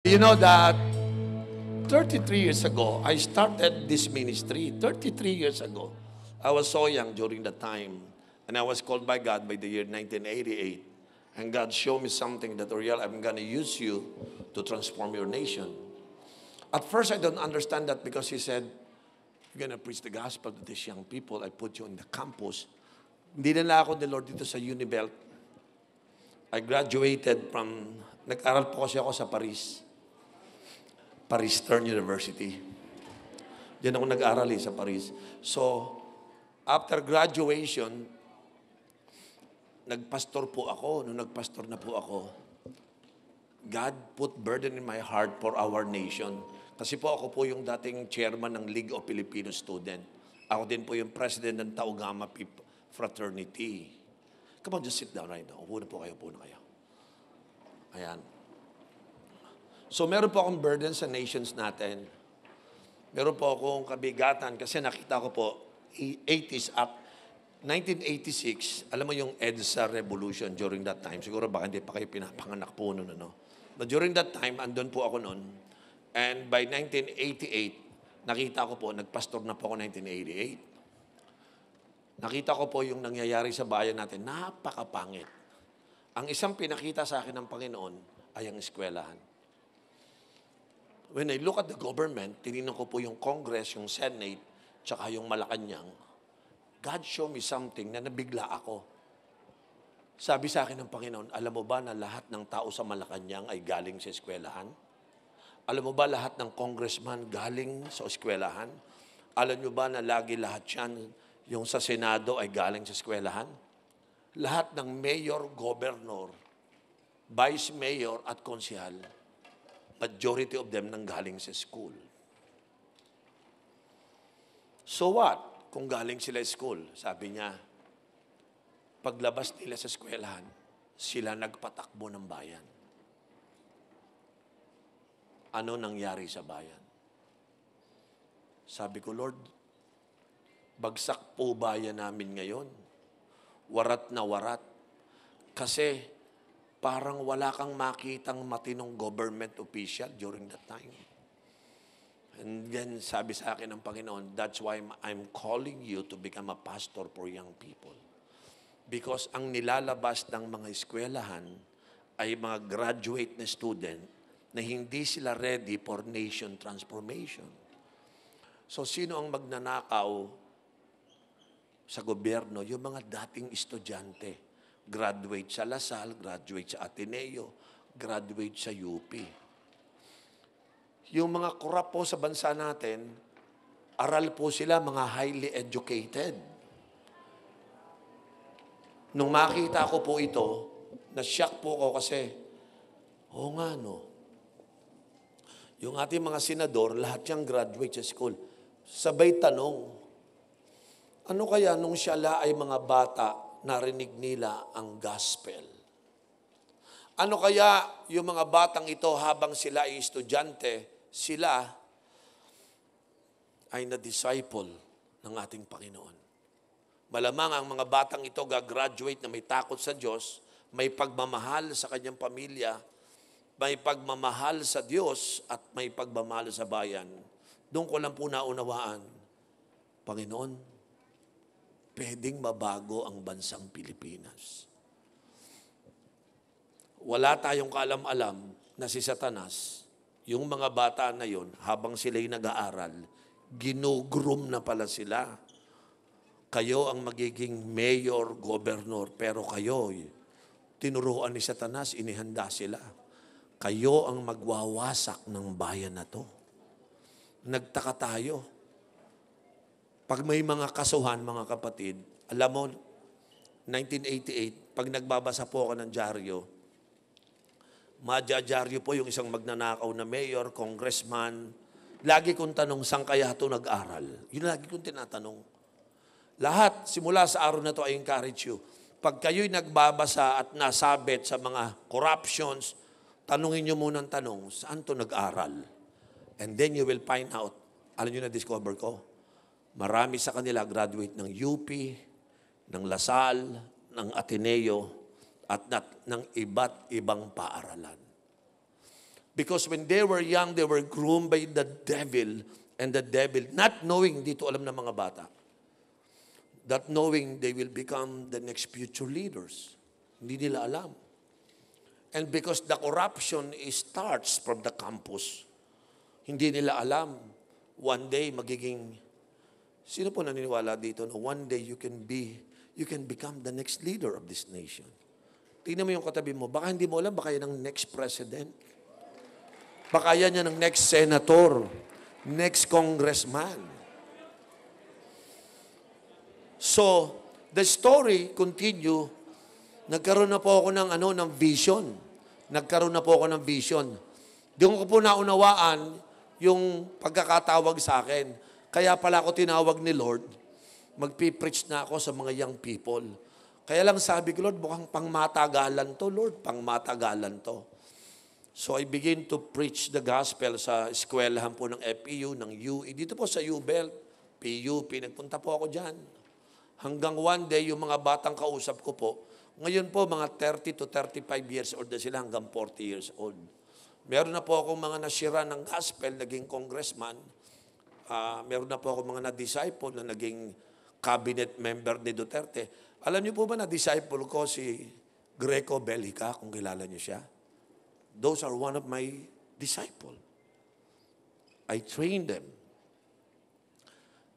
You know that 33 years ago, I started this ministry. 33 years ago. I was so young during that time. And I was called by God by the year 1988. And God showed me something that, Oriel, I'm going to use you to transform your nation. At first, I don't understand that because He said, you're going to preach the gospel to these young people. I put you in the campus. Hindi nila ako ni Lord dito sa Unibelt. I graduated from, nag-aral po kasi ako sa Paris University. Diyan ako nag-aral sa Paris. So, after graduation, nagpastor po ako. Nung nagpastor na po ako, God put burden in my heart for our nation. Kasi po ako po yung dating chairman ng League of Filipino Students. Ako din po yung president ng Tau Gamma Fraternity. Come on, just sit down right now. Upo na po kayo. Ayan. So, meron po akong burden sa nations natin. Meron po akong kabigatan kasi nakita ko po, 80s up, 1986, alam mo yung EDSA revolution during that time. Siguro baka hindi pa kayo pinapanganak po noon, ano? But during that time, andun po ako noon. And by 1988, nakita ko po, nagpastor na po ako 1988. Nakita ko po yung nangyayari sa bayan natin, napakapangit. Ang isang pinakita sa akin ng Panginoon ay ang eskwelahan. When I look at the government, tinignan ko po yung Congress, yung Senate, tsaka yung Malacanang, God showed me something na nabigla ako. Sabi sa akin ng Panginoon, alam mo ba na lahat ng tao sa Malacanang ay galing sa eskwelahan? Alam mo ba lahat ng congressman galing sa eskwelahan? Alam nyo ba na lagi lahat yan, yung sa Senado ay galing sa eskwelahan? Lahat ng mayor, governor, vice mayor at konsehal, majority of them nanggaling sa school. So what? Kung galing sila school, sabi niya, paglabas nila sa eskwelahan, sila nagpatakbo ng bayan. Ano nangyari sa bayan? Sabi ko, Lord, bagsak po bayan namin ngayon. Warat na warat. Kasi parang wala kang makitang matinong government official during that time. And then sabi sa akin ng Panginoon, that's why I'm calling you to become a pastor for young people. Because ang nilalabas ng mga eskwelahan ay mga graduate na student na hindi sila ready for nation transformation. So sino ang magnanakaw sa gobyerno? Yung mga dating estudyante. Graduate sa Lasal, graduate sa Ateneo, graduate sa UP. Yung mga korap po sa bansa natin, aral po sila, mga highly educated. Nung makita ko po ito, na-shock po ako kasi, oo nga no, yung ating mga senador, lahat yung graduate sa school. Sabay tanong, ano kaya nung siyala ay mga bata, narinig nila ang gospel? Ano kaya yung mga batang ito habang sila ay estudyante, sila ay na-disciple ng ating Panginoon? Malamang ang mga batang ito gagraduate na may takot sa Diyos, may pagmamahal sa kanyang pamilya, may pagmamahal sa Diyos at may pagmamahal sa bayan. Doon ko lang po naunawaan, Panginoon, pwedeng mabago ang bansang Pilipinas. Wala tayong kaalam-alam na si Satanas, yung mga bata na yon, habang sila'y nag-aaral, ginugroom na pala sila. Kayo ang magiging mayor, governor, pero kayo, tinuruan ni Satanas, inihanda sila. Kayo ang magwawasak ng bayan na to. Nagtaka tayo. Pag may mga kasuhan, mga kapatid, alam mo, 1988, pag nagbabasa po ako ng dyaryo, madya-dyaryo po yung isang magnanakaw na mayor, congressman. Lagi kong tanong, saan kaya ito nag-aral? Yun lagi kong tinatanong. Lahat, simula sa araw na to, I encourage you. Pag kayo'y nagbabasa at nasabit sa mga corruptions, tanungin nyo munang tanong, saan ito nag-aral? And then you will find out, alam nyo na-discover ko, marami sa kanila graduate ng UP, ng Lasal, ng Ateneo, at ng iba't ibang paaralan. Because when they were young, they were groomed by the devil. And the devil, not knowing, dito alam ng mga bata, that knowing they will become the next future leaders. Hindi nila alam. And because the corruption starts from the campus, hindi nila alam, one day magiging, sino po naniniwala dito na one day you can become the next leader of this nation? Tingnan mo yung katabi mo, baka hindi mo alam, baka yan ang next president. Baka yan ang next senator, next congressman. So, the story continue. Nagkaroon na po ako ng vision. Nagkaroon na po ako ng vision. Doon ko po naunawaan yung pagkakatawag sa akin. Kaya pala ako tinawag ni Lord, magpipreach na ako sa mga young people. Kaya lang sabi ko, Lord, mukhang pangmatagalan to, Lord, pangmatagalan to. So I begin to preach the gospel sa eskwelahan po ng FEU, ng UE. Dito po sa U-Belt, PUP, nagpunta po ako dyan. Hanggang one day, yung mga batang kausap ko po, ngayon po, mga 30 to 35 years old na sila hanggang 40 years old. Meron na po akong mga nasira ng gospel, naging congressman. Meron na po akong mga na-disciple na naging cabinet member ni Duterte. Alam niyo po ba na-disciple ko si Greco Bellica, kung kilala niyo siya? Those are one of my disciples. I trained them.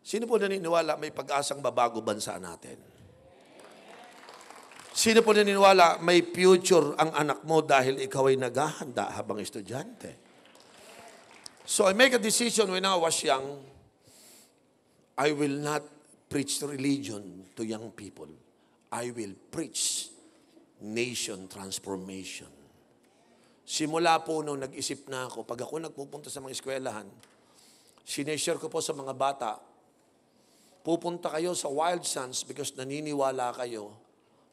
Sino po naniniwala may pag-asang babago bansa natin? Sino po naniniwala may future ang anak mo dahil ikaw ay naghahanda habang estudyante? So I make a decision when I was young, I will not preach religion to young people. I will preach nation transformation. Simula po nung nag-isip na ako, pag ako nagpupunta sa mga eskwelahan, sineshare ko po sa mga bata, pupunta kayo sa Wild Sons because naniniwala kayo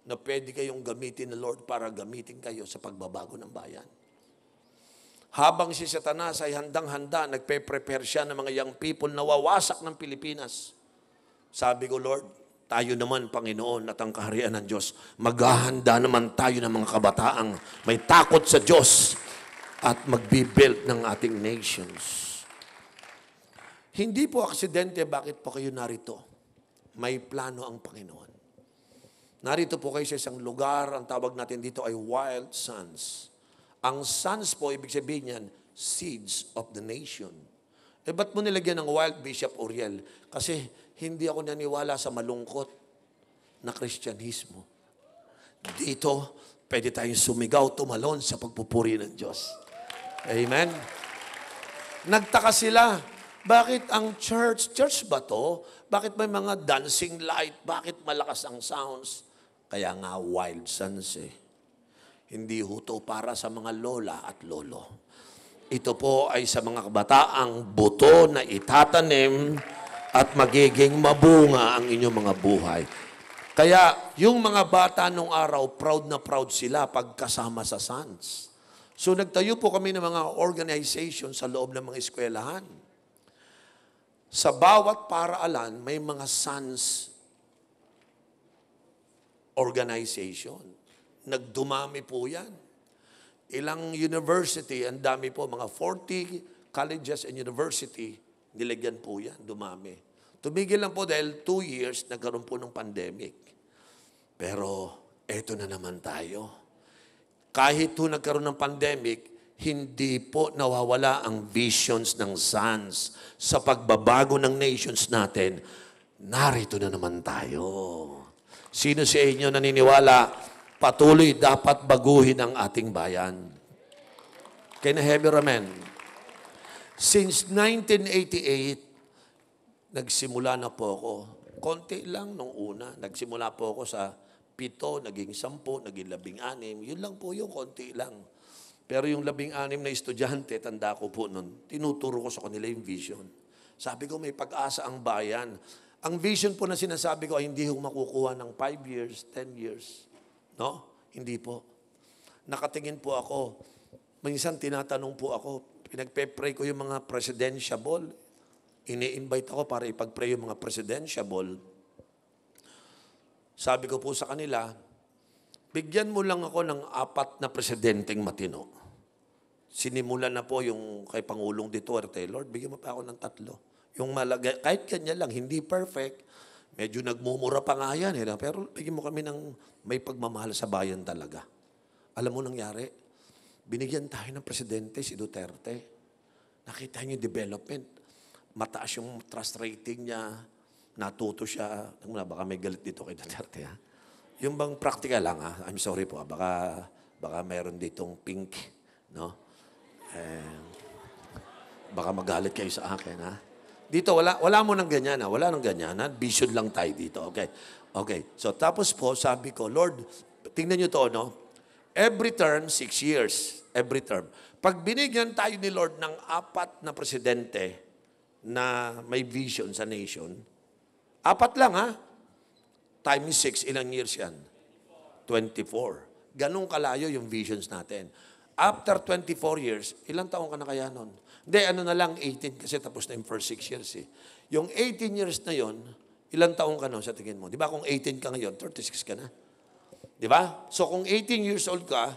na pwede kayong gamitin ng Lord para gamitin kayo sa pagbabago ng bayan. Habang si Satanas ay handang-handa, nagpe-prepare siya ng mga young people na wawasak ng Pilipinas. Sabi ko, Lord, tayo naman, Panginoon, at ang kaharian ng Diyos, maghahanda naman tayo ng mga kabataang may takot sa Diyos at magbibuild ng ating nations. Hindi po aksidente bakit po kayo narito. May plano ang Panginoon. Narito po kayo sa isang lugar, ang tawag natin dito ay Wild Sons. Ang sons po, ibig sabihin yan, seeds of the nation. Ba't mo nilagyan ng Wild, Bishop Uriel? Kasi hindi ako naniwala sa malungkot na Kristyanismo. Dito, pwede tayong sumigaw, tumalon sa pagpupuri ng Diyos. Amen? Nagtaka sila, bakit ang church ba to? Bakit may mga dancing light? Bakit malakas ang sounds? Kaya nga Wild Sons eh. Hindi ho to para sa mga lola at lolo. Ito po ay sa mga kabataang buto na itatanim at magiging mabunga ang inyong mga buhay. Kaya yung mga bata nung araw, proud na proud sila pagkasama sa Sons. So nagtayo po kami ng mga organization sa loob ng mga eskwelahan. Sa bawat paaralan, may mga Sons organization. Nagdumami po yan. Ilang university, ang dami po, mga 40 colleges and university, nilagyan po yan, dumami. Tumigil lang po dahil 2 years, nagkaroon po ng pandemic. Pero, eto na naman tayo. Kahit po nagkaroon ng pandemic, hindi po nawawala ang visions ng Sons sa pagbabago ng nations natin. Narito na naman tayo. Sino sa inyo naniniwala, patuloy dapat baguhin ang ating bayan? Can I have your amen? Since 1988, nagsimula na po ako. Konti lang nung una. Nagsimula po ako sa 7, naging 10, naging 16. Yun lang po yung konti lang. Pero yung 16 na estudyante, tanda ko po nun, tinuturo ko sa kanila yung vision. Sabi ko, may pag-asa ang bayan. Ang vision po na sinasabi ko ay hindi ko makukuha ng 5 years, 10 years. No? Hindi po. Nakatingin po ako. Minsan tinatanong po ako, pinagpe-pray ko yung mga presidentiable. Ini-invite ako para ipag-pray yung mga presidentiable. Sabi ko po sa kanila, bigyan mo lang ako ng 4 na presidenteng matino. Sinimulan na po yung kay Pangulong Duterte, Lord, bigyan mo pa ako ng 3. Yung kahit kanya lang, hindi perfect, medyo nagmumura pa nga yan, pero bigyan mo kami ng may pagmamahal sa bayan talaga. Alam mo nangyari? Binigyan tayo ng presidente, si Duterte. Nakita niyo yung development. Mataas yung trust rating niya. Natuto siya. Baka may galit dito kay Duterte. Ha? Yung bang practical lang. Ha? I'm sorry po. Baka mayroon ditong pink. No? Baka magalit kayo sa akin. Ha? Dito, wala mo ng ganyan. Ha? Wala ng ganyan. Ha? Vision lang tayo dito. Okay. So tapos po, sabi ko, Lord, tingnan niyo to, no? Every term, 6 years. Every term. Pag binigyan tayo ni Lord ng 4 na presidente na may vision sa nation, 4 lang ha? Times 6, ilang years yan? 24. Ganun kalayo yung visions natin. After 24 years, ilang taong ka na kaya nun? Hindi, na lang, 18 kasi tapos na yung first 6 years eh. Yung 18 years na yon, ilang taong ka nun sa tingin mo? Di ba kung 18 ka ngayon, 36 ka na? Di ba? So kung 18 years old ka,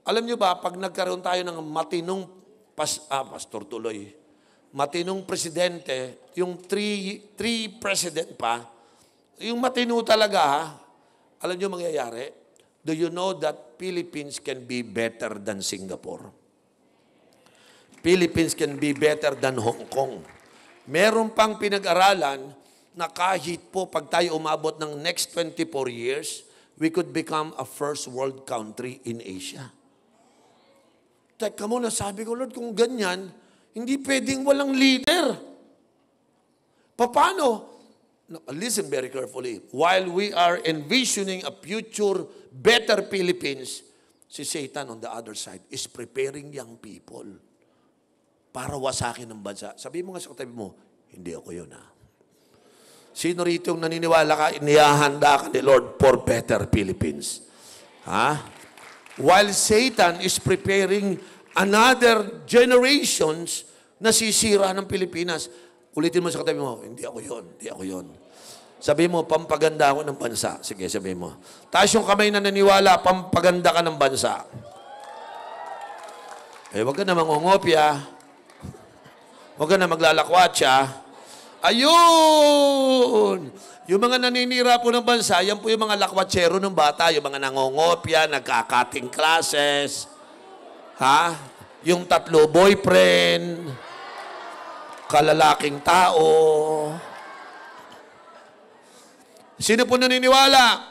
alam nyo ba, pag nagkaroon tayo ng matinong, pastor tuloy, matinong presidente, yung three president pa, yung matino talaga ha, alam nyo mangyayari? Do you know that Philippines can be better than Singapore? Philippines can be better than Hong Kong. Meron pang pinag-aralan na kahit po pag tayo umabot ng next 24 years, we could become a first world country in Asia. Teka muna, sabi ko, Lord, kung ganyan, hindi pwedeng walang leader. Paano? No, listen very carefully. While we are envisioning a future, better Philippines, si Satan on the other side is preparing young people para wasakin ng bansa. Sabi mo nga sa katabi mo, hindi ako yun ha. Sino rito yung naniniwala ka, inihahanda ka ni Lord for better Philippines? Ha? While Satan is preparing another generations na sisira ng Pilipinas, ulitin mo sa katabi mo, hindi ako yun. Sabi mo, pampaganda ako ng bansa. Sige, sabi mo. Taas yung kamay na naniwala, pampaganda ka ng bansa. Huwag ka na mangungopya. Huwag ka na maglalakwatsa. Ayun! Yung mga naninira po ng bansa, yan po yung mga lakwatsero ng bata, yung mga nangongopya, nagkakating classes, ha? Yung 3 boyfriend, kalalaking tao. Sino po naniniwala?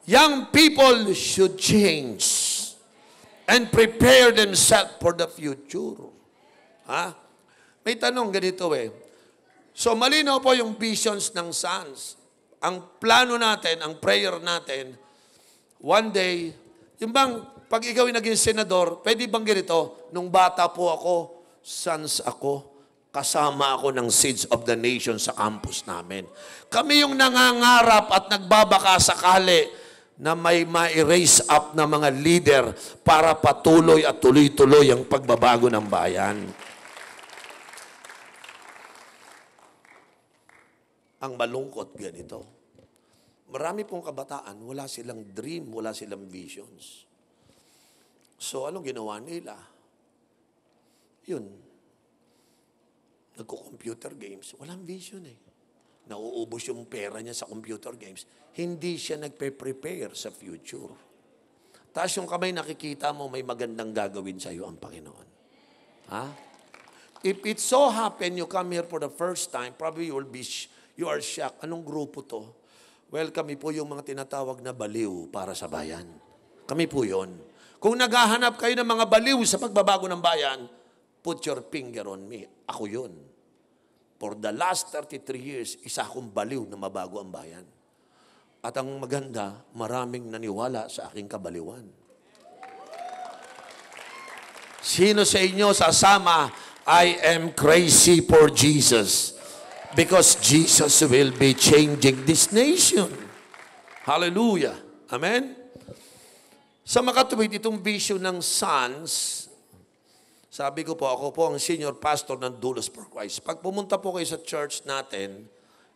Young people should change and prepare themselves for the future. Ha? May tanong ganito So, malinaw po yung visions ng sons. Ang plano natin, ang prayer natin, one day, yung bang, pag ikaw ay naging senador, pwede bang ganito? Nung bata po ako, sons ako, kasama ako ng Seeds of the Nation sa campus namin. Kami yung nangangarap at nagbabaka sakali na may ma-raise up na mga leader para patuloy at tuloy-tuloy ang pagbabago ng bayan. Ang malungkot ganito. Marami pong kabataan, wala silang dream, wala silang visions. So, anong ginawa nila? Yun. Nagko-computer games. Walang vision Nauubos yung pera niya sa computer games. Hindi siya nagpe-prepare sa future. Taas yung kamay, nakikita mo may magandang gagawin sa iyo ang Panginoon. Ha? If it so happen you come here for the first time, probably you are shocked. Anong grupo to? Well, kami po yung mga tinatawag na baliw para sa bayan. Kami po yun. Kung naghahanap kayo ng mga baliw sa pagbabago ng bayan, put your finger on me. Ako yun. For the last 33 years, isa akong baliw na mabago ang bayan. At ang maganda, maraming naniwala sa aking kabaliwan. Sino sa inyo sasama, I am crazy for Jesus. Because Jesus will be changing this nation. Hallelujah. Amen? Sa makatuwid, itong vision ng sons, sabi ko po, ako po ang senior pastor ng Doulos for Christ. Pag pumunta po kayo sa church natin,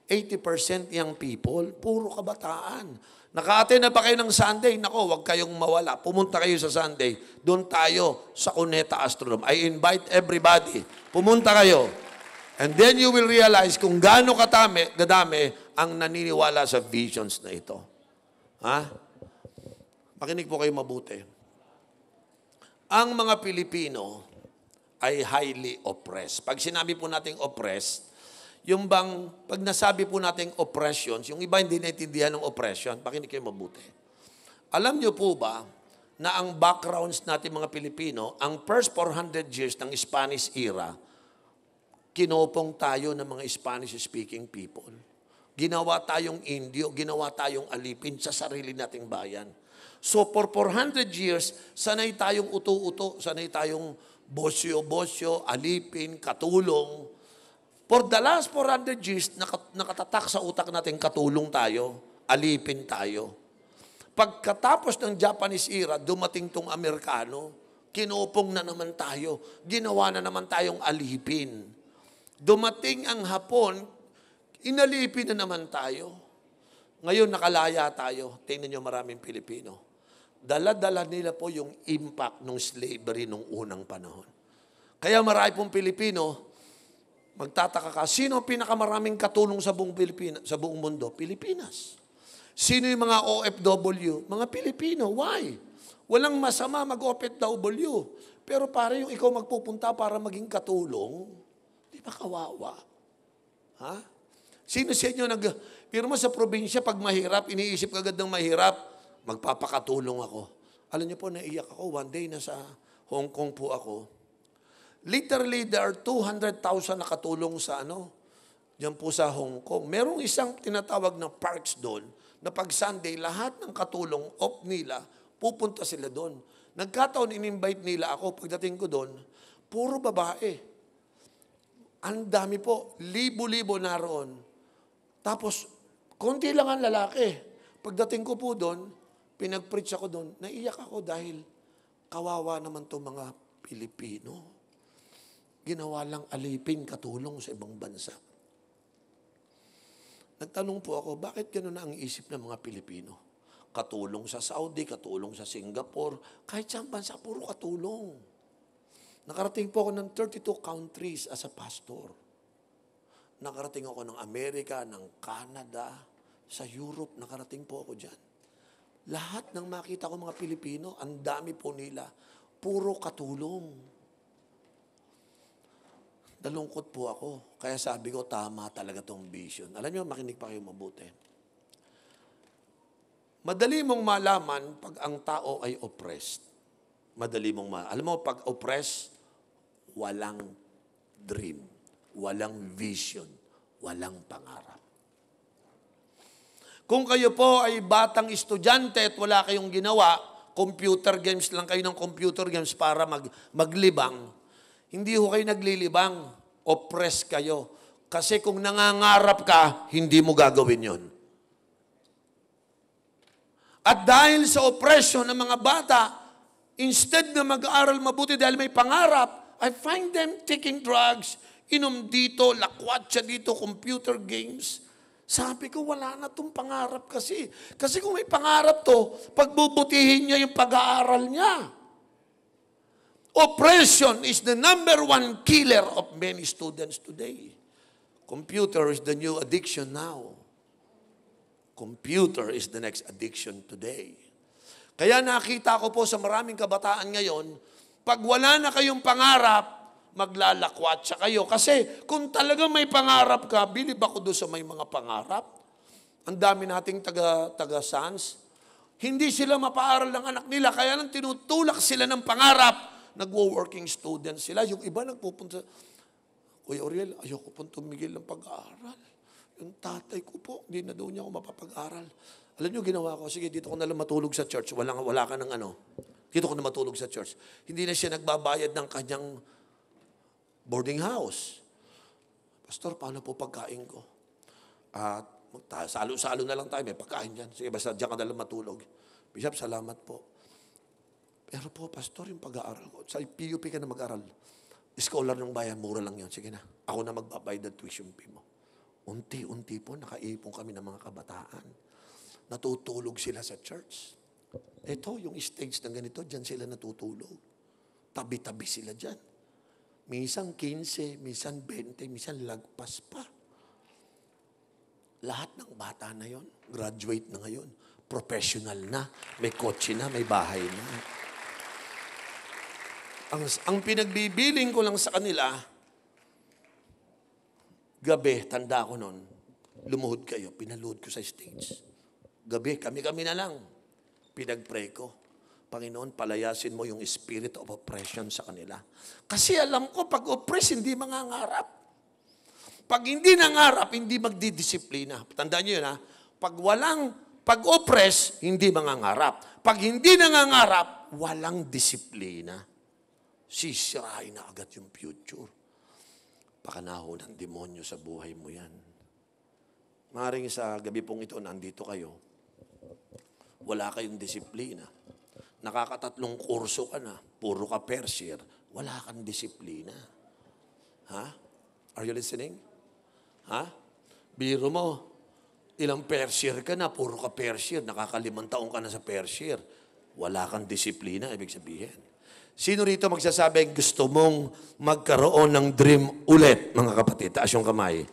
80% young people, puro kabataan. Naka-attend na ba kayo ng Sunday? Nako, huwag kayong mawala. Pumunta kayo sa Sunday. Doon tayo sa Cuneta Astrodome. I invite everybody. Pumunta kayo. And then you will realize kung gaano kadami ang naniniwala sa visions na ito. Ha? Makinig po kayo mabuti. Ang mga Pilipino ay highly oppressed. Pag sinabi po nating oppressed, yung bang, pag nasabi po nating oppressions, yung iba hindi naintindihan ng oppression, pakinig kayo mabuti. Alam niyo po ba na ang backgrounds natin mga Pilipino, ang first 400 years ng Spanish era, kinopong tayo ng mga Spanish-speaking people. Ginawa tayong Indio, ginawa tayong alipin sa sarili nating bayan. So for 400 years, sanay tayong uto-uto, sanay tayong bosyo-bosyo, alipin, katulong. For the last 400 years, nakatatak sa utak natin katulong tayo, alipin tayo. Pagkatapos ng Japanese era, dumating tong Amerikano, kinopong na naman tayo, ginawa na naman tayong alipin. Dumating ang Hapon, inalipin na naman tayo. Ngayon nakalaya tayo. Tingnan nyo maraming Pilipino. Dala-dala nila po yung impact ng slavery nung unang panahon. Kaya marami pong Pilipino, magtataka ka, sino ang pinakamaraming katulong sa buong sa buong mundo? Pilipinas. Sino yung mga OFW? Mga Pilipino. Why? Walang masama mag-OFW. Pero para yung ikaw magpupunta para maging katulong, di ba kawawa? Ha? Sino sa inyo pero mo sa probinsya, pag mahirap, iniisip ka agad ng mahirap, magpapakatulong ako. Alam niyo po, naiyak ako. One day, nasa Hong Kong po ako. Literally, there are 200,000 nakatulong sa diyan po sa Hong Kong. Merong isang tinatawag na parks doon, na pag Sunday, lahat ng katulong off nila, pupunta sila doon. Nagkataon, in-invite nila ako. Pagdating ko doon, puro babae. Ang dami po, libo-libo naroon. Tapos, konti lang ang lalaki. Pagdating ko po doon, pinag-preach ako doon, naiyak ako dahil kawawa naman itong mga Pilipino. Ginawa lang alipin, katulong sa ibang bansa. Nagtanong po ako, bakit gano'n na ang isip ng mga Pilipino? Katulong sa Saudi, katulong sa Singapore, kahit saan bansa, puro katulong. Nakarating po ako ng 32 countries as a pastor. Nakarating ako ng Amerika, ng Canada, sa Europe, nakarating po ako dyan. Lahat ng makita ko mga Pilipino, ang dami po nila, puro katulong. Nalungkot po ako. Kaya sabi ko, tama talaga tong vision. Alam niyo, makinig pa kayo mabuti. Madali mong malaman pag ang tao ay oppressed. Madali mong alam mo, pag oppressed, walang dream, walang vision, walang pangarap. Kung kayo po ay batang estudyante at wala kayong ginawa, computer games lang kayo ng computer games para maglibang, hindi ho kayo naglilibang, oppressed kayo. Kasi kung nangangarap ka, hindi mo gagawin yon. At dahil sa oppression ng mga bata, instead na mag-aaral mabuti dahil may pangarap, I find them taking drugs, inom dito, lakwatsa dito, computer games. Sabi ko, wala na itong pangarap kasi. Kasi kung may pangarap to, pagbubutihin niya yung pag-aaral niya. Oppression is the number one killer of many students today. Computer is the new addiction now. Computer is the next addiction today. Kaya nakita ko po sa maraming kabataan ngayon, pag wala na kayong pangarap, maglalakwatsa kayo. Kasi kung talagang may pangarap ka, bilib ako doon sa may mga pangarap. Ang dami nating taga-sans. Hindi sila mapaaral ng anak nila, kaya lang tinutulak sila ng pangarap. Nagwo-working students sila. Yung iba nagpupunta, Kuya Oriel, ayoko pong tumigil ng pag-aaral. Yung tatay ko po, hindi na daw niya ako mapapag-aral. Alam niyo, ginawa ko, sige, dito ko na lang matulog sa church. Wala ka ng Dito ko na matulog sa church. Hindi na siya nagbabayad ng kanyang boarding house. Pastor, paano po pagkain ko? At salo-salo na lang tayo, may pagkain dyan. Sige, basta dyan ka na lang matulog. Bishop, salamat po. Pero po, pastor, yung pag-aaral ko, sa PUP ka na mag-aral. Scholar ng bayan, mura lang yun. Sige na, ako na magbabayad ng tuition fee mo. Unti-unti po, nakaipon kami ng mga kabataan. Natutulog sila sa church. Ito, yung stage na ganito, dyan sila natutulog. Tabi-tabi sila dyan. Minsan 15, minsan 20, minsan lagpas pa. Lahat ng bata na yon, graduate na ngayon, professional na, may kotse na, may bahay na. Ang pinagbibiling ko lang sa kanila, gabi, tanda ko noon, lumuhod kayo, pinaluhod ko sa stage. Gabi, kami-kami na lang. Pinag-pray ko, Panginoon, palayasin mo yung spirit of oppression sa kanila. Kasi alam ko, pag oppress, hindi mangangarap. Pag hindi nangarap, hindi magdidisiplina. Tandaan niyo yun, ha? Pag-oppress, hindi mangangarap. Pag hindi nangangarap, walang disiplina. Sisirain na agad yung future. Pakanaho ng demonyo sa buhay mo yan. Maring sa gabi pong ito, nandito kayo, wala kayong disiplina. Nakakatatlong kurso ka na, puro ka first year, wala kang disiplina. Ha? Are you listening? Ha? Biro mo, ilang first year ka na, puro ka first year, nakakalimang taong ka na sa first year, wala kang disiplina, ibig sabihin. Sino rito magsasabing gusto mong magkaroon ng dream ulit, mga kapatid? Taas yung kamay.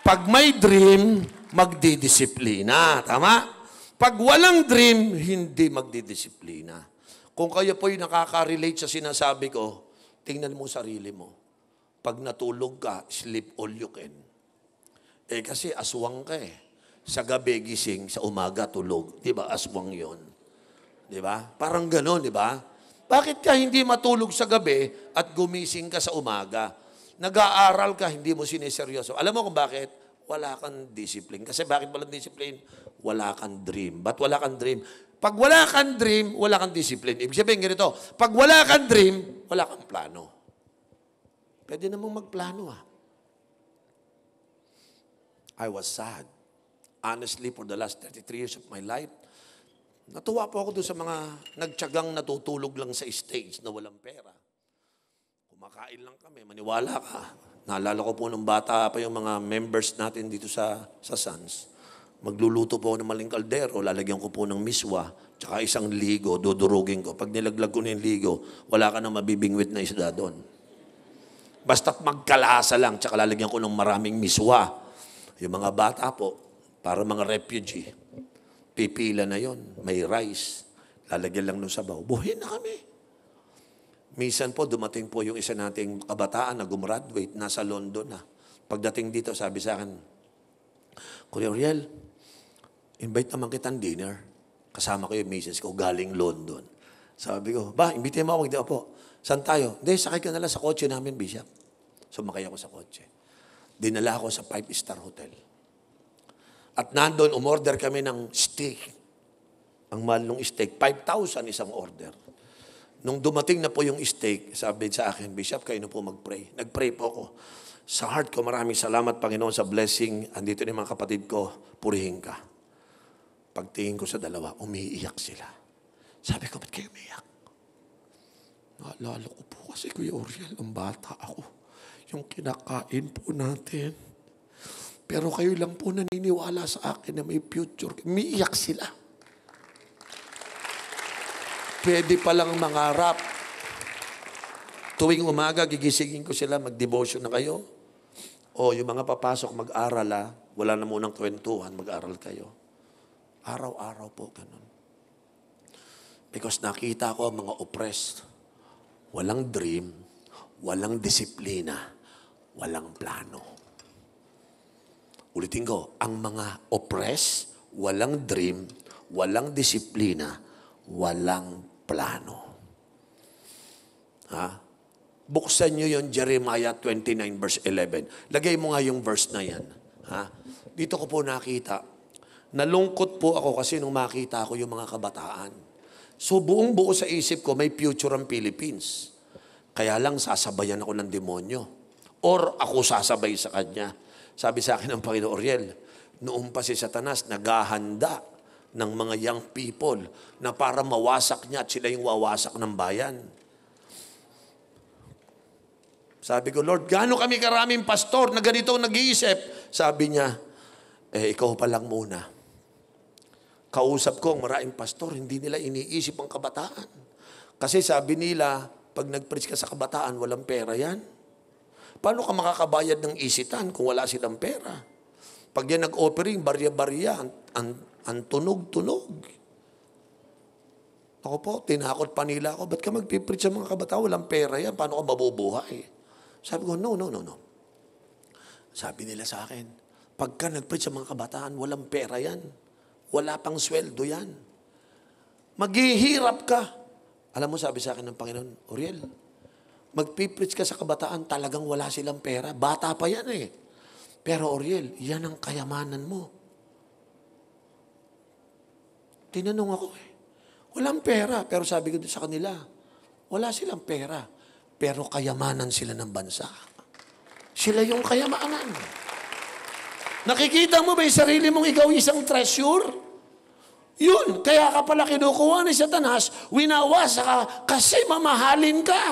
Pag may dream, magdidisiplina. Tama? Pag walang dream, hindi magdidisiplina. Kung kayo po'y nakaka-relate sa sinasabi ko, tingnan mo sarili mo. Pag natulog ka, sleep all you can. Kasi aswang ka eh. Sa gabi gising, sa umaga tulog. Di ba? Aswang yon. Di ba? Parang gano'n, di ba? Bakit ka hindi matulog sa gabi at gumising ka sa umaga? Nag-aaral ka, hindi mo siniseryoso. Alam mo kung bakit? Wala kang discipline. Kasi bakit walang discipline? Wala kang dream. Ba't wala kang dream? Pag wala kang dream, wala kang discipline. Ibig sabihin ganito, pag wala kang dream, wala kang plano. Pwede namang magplano I was sad. Honestly, for the last 33 years of my life, natuwa po ako doon sa mga nagtyagang natutulog lang sa stage na walang pera. Kumakain lang kami, maniwala ka. Naalala ko po nung bata pa yung mga members natin dito sa Sons. Magluluto po ako ng maling kaldero, lalagyan ko po ng miswa, tsaka isang ligo, dudurugin ko. Pag nilaglag ko na yung ligo, wala ka nang mabibingwit na isda doon. Basta't magkalasa lang, tsaka lalagyan ko ng maraming miswa. Yung mga bata po, para mga refugee, pipila na yon, may rice, lalagyan lang ng sabaw. Buhin na kami. Minsan po, dumating po yung isa nating kabataan na gumraduate, nasa London na. Pagdating dito, sabi sa akin, Kuya Uriel, invite naman kitang dinner. Kasama ko yung misis ko, galing London. Sabi ko, imbitin mo ako, hindi po. Saan tayo? Hindi, sakay ka na lang sa kotse namin, Bishop. Sumakay ako sa kotse. Dinala ako sa 5-star hotel. At nandun, umorder kami ng steak. Ang mahal ng steak, 5,000 isang order. Nung dumating na po yung steak, sabi sa akin, Bishop, kayo na po mag-pray. Nag-pray po ako. Sa heart ko, maraming salamat, Panginoon, sa blessing. Andito na yung mga kapatid ko, purihin ka. Pagtingin ko sa dalawa, umiiyak sila. Sabi ko, ba't kayo umiiyak? Naalala ko po kasi, Kuya Uriel, ang bata ako. Yung kinakain po natin. Pero kayo lang po naniniwala sa akin na may future. Umiiyak sila. Pwede palang mangarap. Tuwing umaga, gigisingin ko sila, mag-devotion na kayo. O yung mga papasok, mag-aral wala na munang kwentuhan, mag-aral kayo. Araw-araw po, ganun. Because nakita ko ang mga oppressed. Walang dream, walang disiplina, walang plano. Ulitin ko, ang mga oppressed, walang dream, walang disiplina, walang plano. Buksan nyo yung Jeremiah 29 verse 11. Lagay mo nga yung verse na yan. Dito ko po nakita. Nalungkot po ako kasi nung makita ko yung mga kabataan. So buong buo sa isip ko, may future ang Philippines. Kaya lang sasabayan ako ng demonyo. Or ako sasabay sa kanya. Sabi sa akin ng Panginoon Uriel, noong pa si Satanas, naghahanda ng mga young people na para mawasak niya at sila yung wawasak ng bayan. Sabi ko, Lord, gaano kami karaming pastor na ganito nag-iisip? Sabi niya, ikaw pa lang muna. Kausap ko ang maraming pastor, hindi nila iniisip ang kabataan. Kasi sabi nila, pag nag-preach ka sa kabataan, walang pera yan. Paano ka makakabayad ng isitan kung wala silang pera? Pag yan nag-offering, barya-barya, ang tunog-tunog. Ako po, tinakot pa nila ako, ba't ka magpipreach sa mga kabataan? Walang pera yan, paano ka mabubuhay? Sabi ko, no. Sabi nila sa akin, pagka nag-preach sa mga kabataan, walang pera yan. Wala pang sweldo yan. Maghihirap ka. Alam mo, sabi sa akin ng Panginoon, Uriel, magpipreach ka sa kabataan, talagang wala silang pera. Bata pa yan eh. Pero Uriel, yan ang kayamanan mo. Tinanong ako walang pera. Pero sabi ko sa kanila, wala silang pera. Pero kayamanan sila ng bansa. Sila yung kayamanan. Nakikita mo ba yung sarili mong ikaw isang treasure? Yun, kaya ka pala kinukuha ni Satanas, winawasa ka kasi mamahalin ka.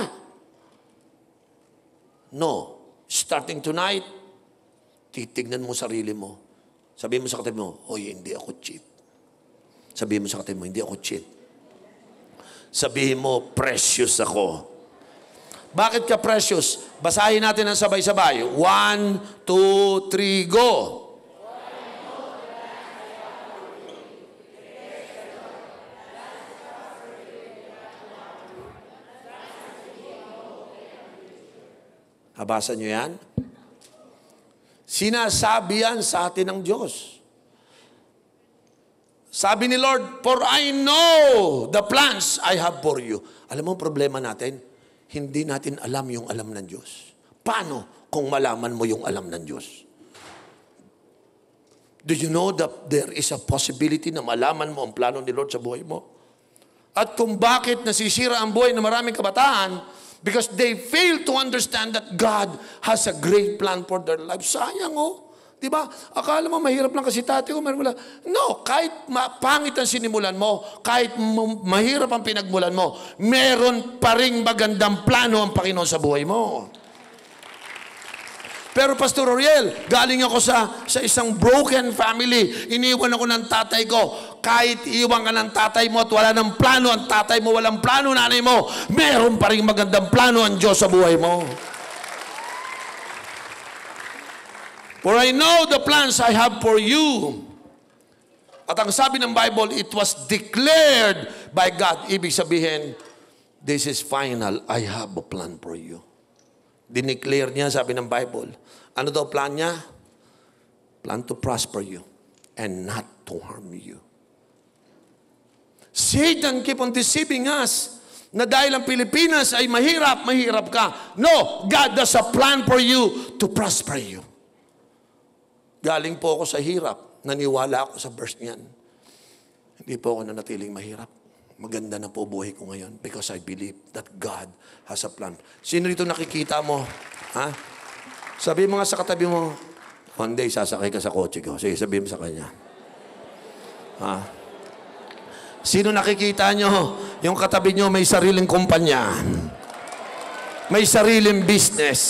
No. Starting tonight, titignan mo sarili mo. Sabihin mo sa katabi mo, hindi ako cheap. Sabihin mo sa katabi mo, hindi ako cheap. Sabihin mo, precious ako. Bakit ka precious? Basahin natin ang sabay-sabay. 1, 2, 3, go! Nabasa nyo yan? Sinasabi yan sa atin ng Diyos. Sabi ni Lord, for I know the plans I have for you. Alam mo ang problema natin? Hindi natin alam yung alam ng Diyos. Paano kung malaman mo yung alam ng Diyos? Do you know that there is a possibility na malaman mo ang plano ni Lord sa buhay mo? At kung bakit nasisira ang buhay ng maraming kabataan, because they fail to understand that God has a great plan for their life. Sayang Diba? Akala mo mahirap lang kasi tati ko. No, kahit pangit ang sinimulan mo, kahit mahirap ang pinagmulan mo, meron pa ring magandang plano ang Panginoon sa buhay mo. Pero Pastor Uriel, galing ako sa isang broken family. Iniwan ako ng tatay ko. Kahit iwan ka ng tatay mo at wala ng plano ang tatay mo, walang plano nanay mo, meron pa ring magandang plano ang Diyos sa buhay mo. For I know the plans I have for you. At ang sabi ng Bible, it was declared by God. Ibig sabihin, this is final. I have a plan for you. Dineclare niya, sabi ng Bible. Ano daw plan niya? Plan to prosper you and not to harm you. Satan keep on deceiving us na dahil ang Pilipinas ay mahirap ka. No, God has a plan for you to prosper you. Galing po ako sa hirap. Naniwala ako sa verse niyan. Hindi po ako nanatiling mahirap. Maganda na po buhay ko ngayon because I believe that God has a plan. Sino rito nakikita mo? Ha? Sabi mo nga sa katabi mo, one day sasakay ka sa kotse ko. Sige, sabihin mo sa kanya. Ha? Sino nakikita nyo? Yung katabi nyo may sariling kumpanya. May sariling business.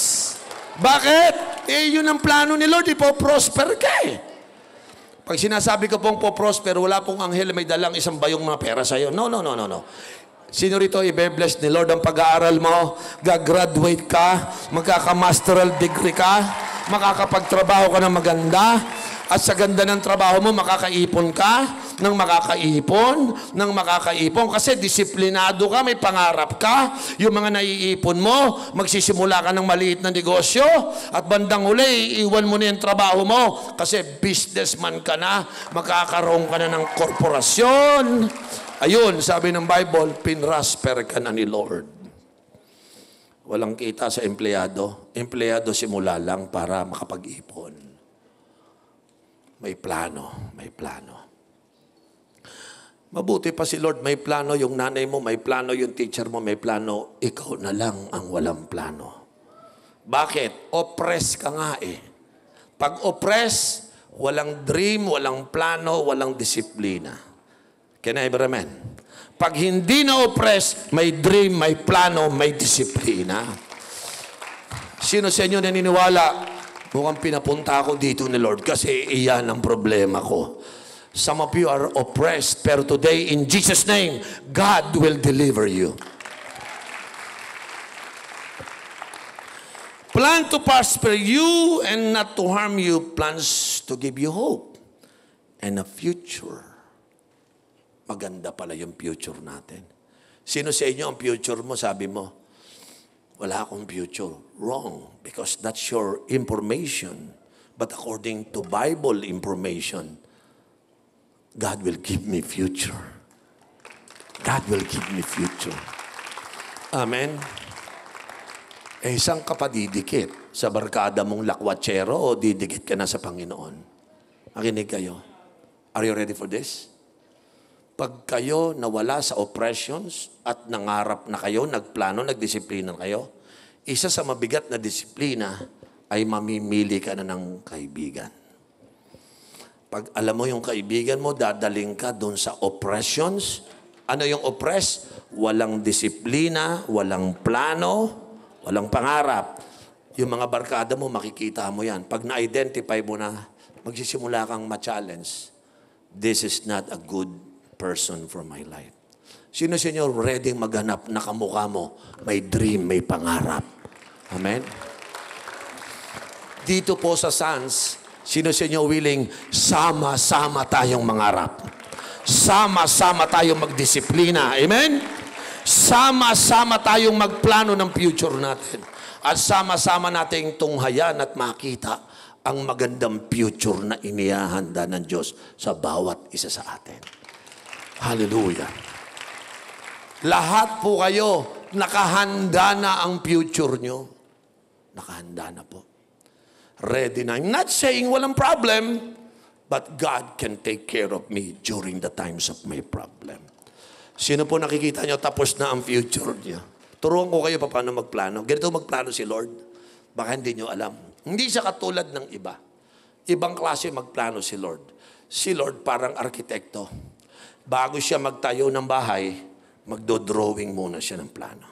Bakit? Yun ang plano ni Lord, ipo-prosper ka Pag sinasabi ko pong po-prosper, wala pong anghel may dalang isang bayong mga pera sa'yo. No. Sino rito i-bless ni Lord ang pag-aaral mo? Gagraduate ka, magkaka-masteral degree ka, makakapagtrabaho ka ng maganda, at sa ganda ng trabaho mo, makakaipon ka ng makakaipon. Kasi disiplinado ka, may pangarap ka. Yung mga naiipon mo, magsisimula ka ng maliit na negosyo. At bandang huli, iiwan mo na yung trabaho mo. Kasi businessman ka na, makakaroon ka na ng korporasyon. Ayun, sabi ng Bible, pinrosper ka na ni Lord. Walang kita sa empleyado. Empleyado simula lang para makapag-ipon. May plano. Mabuti pa si Lord, may plano yung nanay mo, may plano yung teacher mo, may plano. Ikaw na lang ang walang plano. Bakit? Oppress ka nga Pag oppress, walang dream, walang plano, walang disiplina. Can I ever amen? Pag hindi na oppress, may dream, may plano, may disiplina. Sino sa inyo naniniwala? Mukhang pinapunta ako dito ni Lord kasi iyan ang problema ko. Some of you are oppressed, pero today, in Jesus' name, God will deliver you. Plan to prosper you and not to harm you, plans to give you hope and a future. Maganda pala yung future natin. Sino sa inyo ang future mo? Sabi mo, wala akong future. Wrong, because that's your information. But according to Bible information, God will give me future. God will give me future. Amen. Saan ka pa didikit? Sa barkada mong lakwatsero o didikit ka na sa Panginoon? Makinig kayo. Are you ready for this? Pag kayo nawala sa oppressions at nangarap na kayo, nagplano, nagdisiplina kayo, isa sa mabigat na disiplina ay mamimili ka na ng kaibigan. Pag alam mo yung kaibigan mo, dadaling ka doon sa oppressions. Ano yung oppress? Walang disiplina, walang plano, walang pangarap. Yung mga barkada mo, makikita mo yan. Pag na-identify mo na, magsisimula kang ma-challenge. This is not a good person for my life. Sino sa inyo ready maghanap na kamukha mo? May dream, may pangarap. Amen? Dito po sa Sons, sino sa inyo willing sama-sama tayong mangarap? Sama-sama tayong magdisiplina. Amen? Sama-sama tayong magplano ng future natin. At sama-sama nating tunghayan at makita ang magandang future na inihahanda ng Diyos sa bawat isa sa atin. Hallelujah. Lahat po kayo, nakahanda na ang future nyo. Nakahanda na po. Ready na. I'm not saying walang problem, but God can take care of me during the times of my problem. Sino po nakikita nyo, tapos na ang future niya? Turuan ko kayo paano magplano. Ganito magplano si Lord. Baka hindi nyo alam. Hindi siya katulad ng iba. Ibang klase magplano si Lord. Si Lord parang arkitekto. Bago siya magtayo ng bahay, magdo-drawing muna siya ng plano.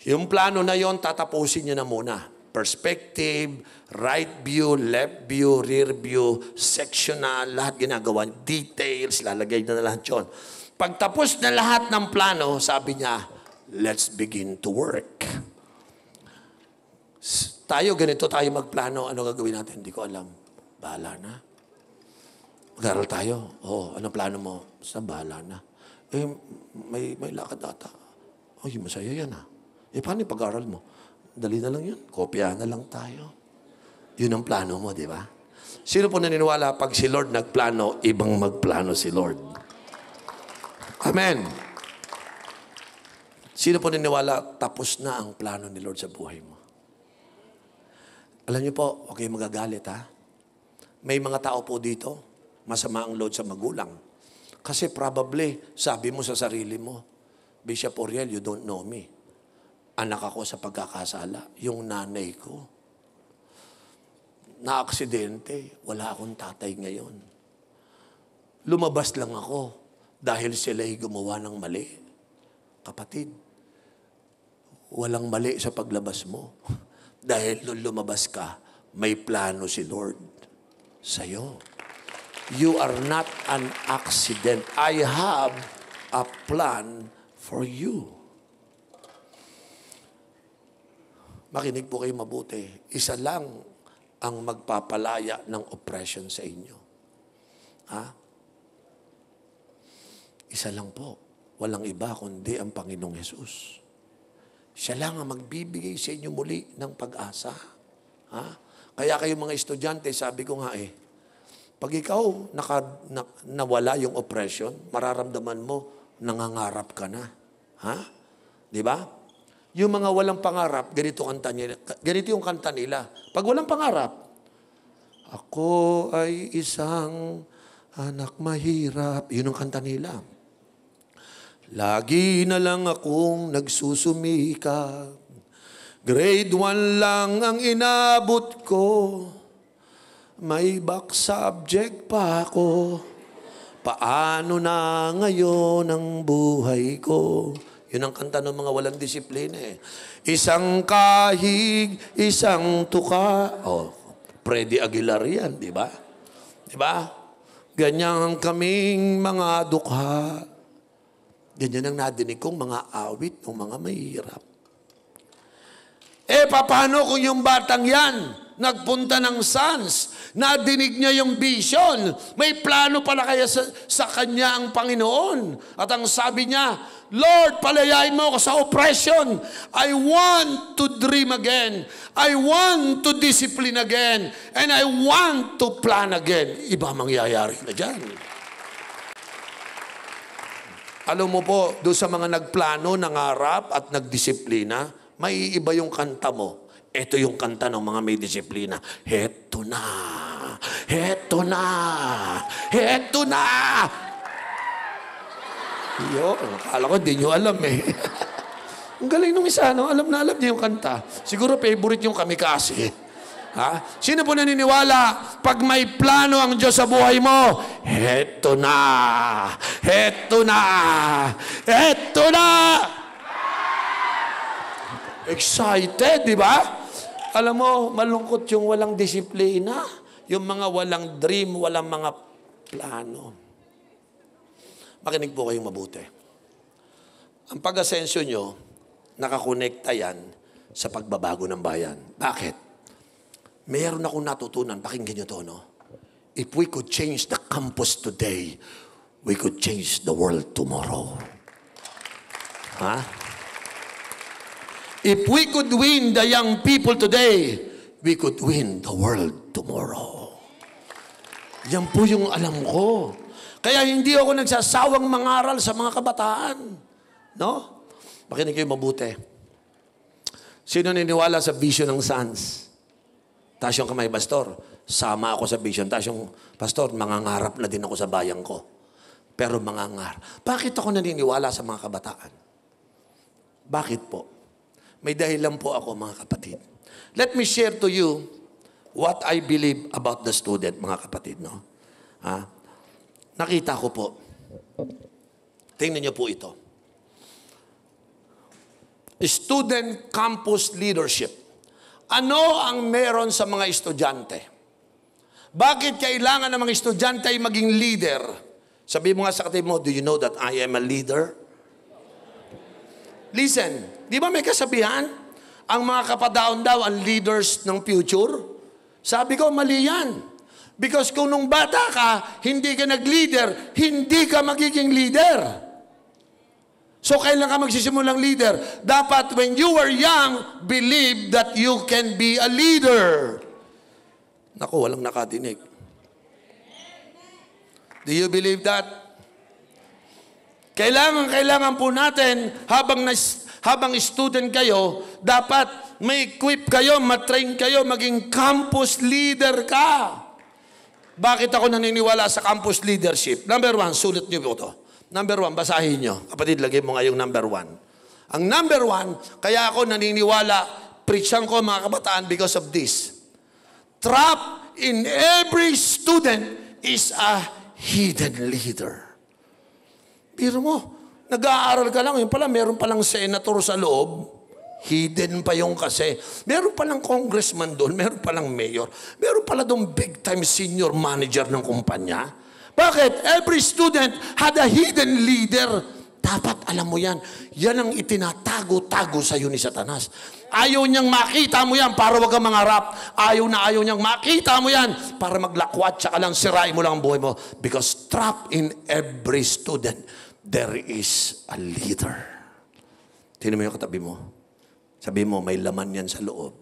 Yung plano na yon, tatapusin niya na muna. Perspective, right view, left view, rear view, sectional, lahat ginagawa. Details, lalagay na lahat yun. Pagtapos na lahat ng plano, sabi niya, let's begin to work. Tayo, ganito tayo magplano. Ano gagawin natin? Hindi ko alam. Bahala na. Mag-aral tayo. Anong plano mo? Basta bahala na. May lakad ata. Masaya yan ha. Paano yung pag-aral mo? Dali na lang yun. Kopya na lang tayo. Yun ang plano mo, di ba? Sino po naniniwala pag si Lord nagplano, ibang magplano si Lord? Amen. Sino po naniniwala, tapos na ang plano ni Lord sa buhay mo? Alam niyo po, okay magagalit ha? May mga tao po dito, masama ang load sa magulang. Kasi probably, sabi mo sa sarili mo, Bishop Oriel, you don't know me. Anak ako sa pagkakasala. Yung nanay ko, na-aksidente, wala akong tatay ngayon. Lumabas lang ako dahil sila'y gumawa ng mali. Kapatid, walang mali sa paglabas mo. Dahil nung lumabas ka, may plano si Lord sa'yo. You are not an accident. I have a plan for you. Makinig po kayo mabuti. Isa lang ang magpapalaya ng oppression sa inyo. Ha? Isa lang po. Walang iba kundi ang Panginoong Hesus. Siya lang ang magbibigay sa inyo muli ng pag-asa. Ha? Kaya kayo mga estudyante, sabi ko nga pag ikaw nawala yung oppression, mararamdaman mo, nangangarap ka na. Ha? Di ba? Yung mga walang pangarap, ganito yung kanta nila. Pag walang pangarap, ako ay isang anak mahirap. Yun ang kanta nila. Lagi na lang akong nagsusumikap. Grade 1 lang ang inabot ko. May back subject pa ako. Paano na ngayon ang buhay ko? Yun ang kanta ng mga walang disiplina eh. Isang kahig, isang tuka. Oh, Freddy Aguilar yan, di ba? Di ba? Ganyan kaming mga dukha. Ganyan ang nadinig kong mga awit ng mga mahirap. Paano kung yung batang yan, nagpunta ng SANS, nadinig niya yung vision, may plano pala kaya sa kanya ang Panginoon. At ang sabi niya, Lord, palayain mo ako sa oppression. I want to dream again. I want to discipline again. And I want to plan again. Iba mangyayari na dyan. Alam mo po, doon sa mga nagplano, nangarap at nagdisiplina, may iba yung kanta mo. Ito yung kanta ng mga may disiplina. Heto na. Heto na. Heto na. Yun, akala ko hindi nyo alam eh. Ang galing nung isa, no? Alam na alam niya yung kanta. Siguro favorite yung Kamikasi. Ha? Sino po naniniwala pag may plano ang Diyos sa buhay mo? Heto na. Heto na. Heto na. Excited, di ba? Alam mo, malungkot yung walang disiplina. Yung mga walang dream, walang mga plano. Makinig po kayong mabuti. Ang pag-asensyo nyo, nakakonekta yan sa pagbabago ng bayan. Bakit? Mayroon akong natutunan. Pakinggan nyo to, no? If we could change the campus today, we could change the world tomorrow. Ha? If we could win the young people today, we could win the world tomorrow. Yan po yung alam ko. Kaya hindi ako nagsasawang mangaral sa mga kabataan. No? Makinig kayo mabuti. Sino niniwala sa vision ng SANS? Taas yung kamay, Pastor. Sama ako sa vision. Taas yung, Pastor, mangangarap na din ako sa bayan ko. Pero mangangarap. Bakit ako naniniwala sa mga kabataan? Bakit po? May dahilan po ako, mga kapatid. Let me share to you what I believe about the student, mga kapatid. No? Ha? Nakita ko po. Tingnan niyo po ito. Student Campus Leadership. Ano ang meron sa mga estudyante? Bakit kailangan ng mga estudyante ay maging leader? Sabi mo nga sa katabi mo, do you know that I am a leader? Listen, di ba may kasabihan? Ang mga kapadaon daw ang leaders ng future? Sabi ko, mali yan. Because kung nung bata ka, hindi ka nag-leader, hindi ka magiging leader. So, kailan ka magsisimulang leader? Dapat, when you were young, believe that you can be a leader. Naku, walang nakadinig. Do you believe that? Kailangan po natin, habang student kayo, dapat may equip kayo, matrain kayo, maging campus leader ka. Bakit ako naniniwala sa campus leadership? Number 1, sulit niyo po ito. Number 1, basahin nyo. Kapatid, lagay mo nga yung number 1. Ang number 1, kaya ako naniniwala, preachan ko mga kabataan because of this. Trap in every student is a hidden leader. Biro mo, nag-aaral ka lang, yun pala, meron palang senator sa loob. Hidden pa yung kasi. Meron palang congressman doon, meron palang mayor, meron pala doon big-time senior manager ng kumpanya. Bakit? Every student had a hidden leader. Dapat alam mo yan. Yan ang itinatago-tago sa iyo ni Satanas. Ayaw niyang makita mo yan para wag kang mangarap. Ayaw niyang makita mo yan para maglakwat tsaka lang sirain mo lang ang buhay mo. Because trapped in every student, there is a leader. Tingnan mo yung katabi mo. Sabi mo, may laman yan sa loob.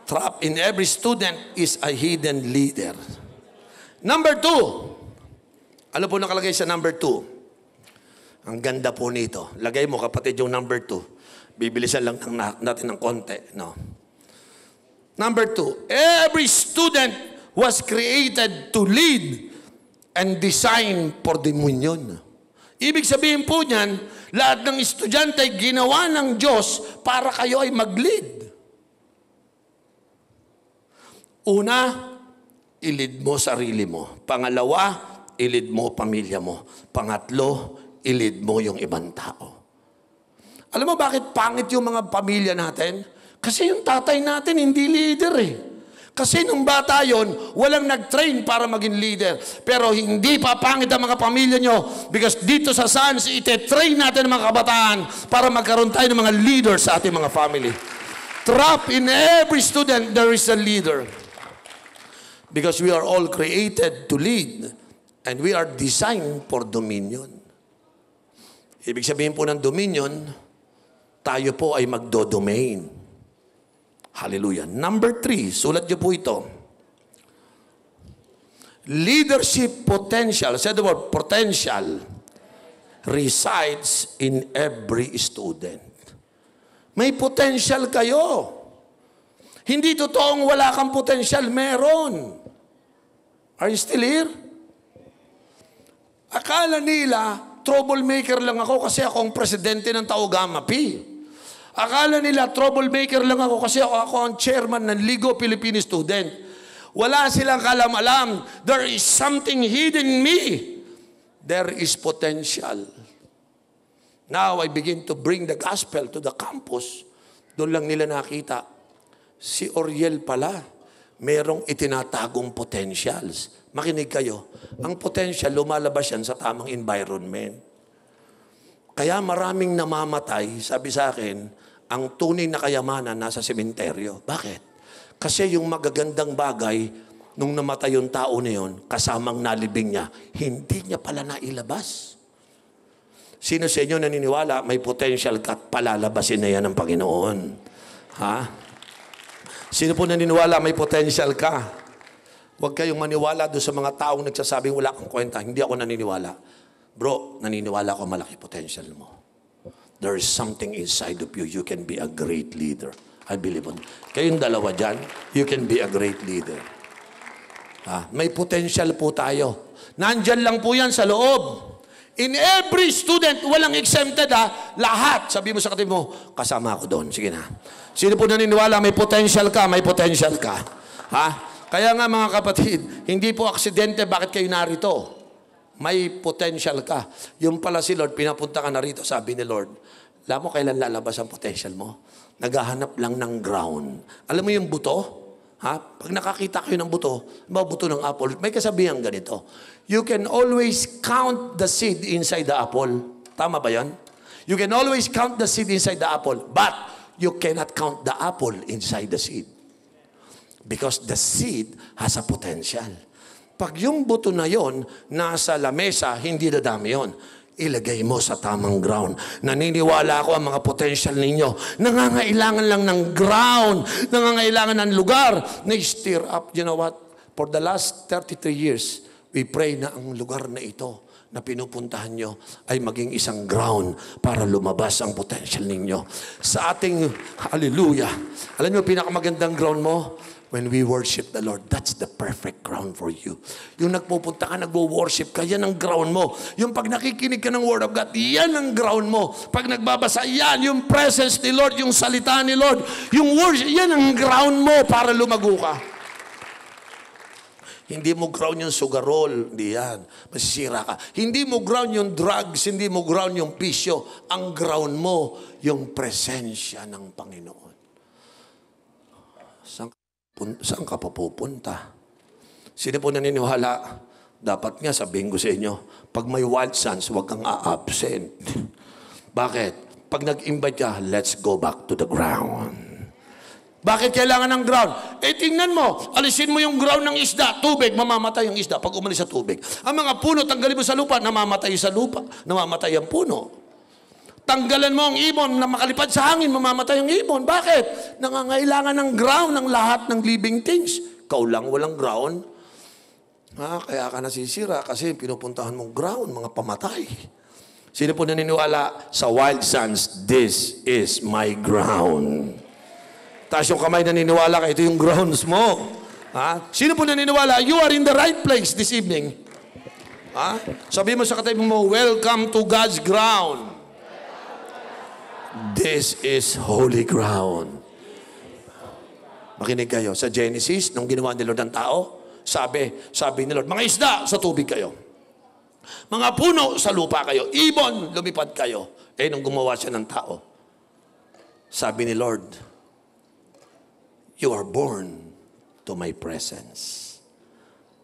Trapped in every student is a hidden leader. Number 2. Ano po nakalagay sa number 2? Ang ganda po nito. Lagay mo, kapatid, yung number 2. Bibilisan lang natin ng konti. No? Number 2. Every student was created to lead and design for dominion. Ibig sabihin po niyan, lahat ng estudyante ay ginawa ng Diyos para kayo ay mag-lead. Una, i-lead mo sarili mo. Pangalawa, i-lead mo pamilya mo. Pangatlo, i-lead mo yung ibang tao. Alam mo bakit pangit yung mga pamilya natin? Kasi yung tatay natin hindi leader eh. Kasi nung bata yon, walang nag-train para maging leader. Pero hindi pa pangit ang mga pamilya nyo because dito sa Sons, ite-train natin ang mga kabataan para magkaroon tayo ng mga leaders sa ating mga family. Trap in every student, there is a leader. Because we are all created to lead and we are designed for dominion. Ibig sabihin po ng dominion, tayo po ay magdo-domain. Hallelujah. Number 3, sulat niyo po ito. Leadership potential, say the word potential, resides in every student. May potential kayo. Hindi totoong wala kang potential, meron. Are you still here? Akala nila, troublemaker lang ako kasi ako ang presidente ng Tau Gamma Pi. Akala nila, troublemaker lang ako kasi ako ang chairman ng Ligo Filipino Student. Wala silang kalam-alam. There is something hidden in me. There is potential. Now, I begin to bring the gospel to the campus. Doon lang nila nakita, si Oriel pala, merong itinatagong potentials. Makinig kayo, ang potential, lumalabas yan sa tamang environment. Kaya maraming namamatay, sabi sa akin, ang tunay na kayamanan nasa sementeryo. Bakit? Kasi yung magagandang bagay, nung namatay yung tao na yun, kasamang nalibing niya, hindi niya pala nailabas. Sino sa inyo naniniwala, may potential ka at palalabasin na yan ng Panginoon? Ha? Sino po naniniwala, may potential ka? Huwag kayong maniwala doon sa mga taong nagsasabing wala kang kwenta. Hindi ako naniniwala. Bro, naniniwala ako malaki potential mo. There is something inside of you. You can be a great leader. I believe on. Kayong dalawa dyan, you can be a great leader. May potential po tayo. Nandyan lang po yan sa loob. In every student, walang exempted lahat. Sabi mo sa katabi mo, kasama ako doon. Sige na. Sino po naniniwala, may potential ka, may potential ka. Kaya nga mga kapatid, hindi po aksidente bakit kayo narito. May potential ka. Yung pala si Lord, pinapunta ka na rito, sabi ni Lord, alam mo kailan lalabas ang potential mo? Naghahanap lang ng ground. Alam mo yung buto? Pag nakakita kayo ng buto, buto ng apple, may kasabihan ganito. You can always count the seed inside the apple. Tama ba yan? You can always count the seed inside the apple, but you cannot count the apple inside the seed. Because the seed has a potential. Pag yung buto na yon nasa lamesa, hindi dadami yon. Ilagay mo sa tamang ground. Naniniwala ako ang mga potential ninyo. Nangangailangan lang ng ground. Nangangailangan ng lugar na stir up. You know what? For the last 33 years, we pray na ang lugar na ito na pinupuntahan nyo ay maging isang ground para lumabas ang potential ninyo. Sa ating, hallelujah, alam nyo, pinakamagandang ground mo, when we worship the Lord, that's the perfect ground for you. Yung nagpupunta ka, nagwo-worship ka, yan ang ground mo. Yung pag nakikinig ka ng Word of God, yan ang ground mo. Pag nagbabasa, yan, yung presence ni Lord, yung salita ni Lord, yung worship, yan ang ground mo para lumago ka. Hindi mo ground yung sugarol, hindi yan. Masisira ka. Hindi mo ground yung drugs, hindi mo ground yung pisyo. Ang ground mo, yung presensya ng Panginoon. Saan ka pupunta? Sino po naniniwala? Dapat nga sabihin ko sa inyo, pag may wild sons, huwag kang a-absent. Bakit? Pag nag-invite ka, let's go back to the ground. Bakit kailangan ng ground? Tingnan mo, alisin mo yung ground ng isda, tubig, mamamatay yung isda pag umalis sa tubig. Ang mga puno, tanggalin mo sa lupa, namamatay sa lupa, namamatay ang puno. Tanggalan mo ang ibon na makalipad sa hangin, mamamatay ang ibon. Bakit? Nangangailangan ng ground ng lahat ng living things. Ikaw lang walang ground. Kaya ka nasisira kasi pinupuntahan mong ground, mga pamatay. Sino po naniniwala sa wild sons, this is my ground? Taas yung kamay naniniwala ka, ito yung grounds mo. Sino po naniniwala, you are in the right place this evening? Sabi mo sa katabi mo, welcome to God's ground. This is holy ground. Makinig kayo. Sa Genesis, nung ginawa ni Lord ang tao, sabi ni Lord, mga isda, sa tubig kayo. Mga puno sa lupa kayo. Ibon, lumipad kayo. Nung gumawa siya ng tao, sabi ni Lord, you are born to my presence.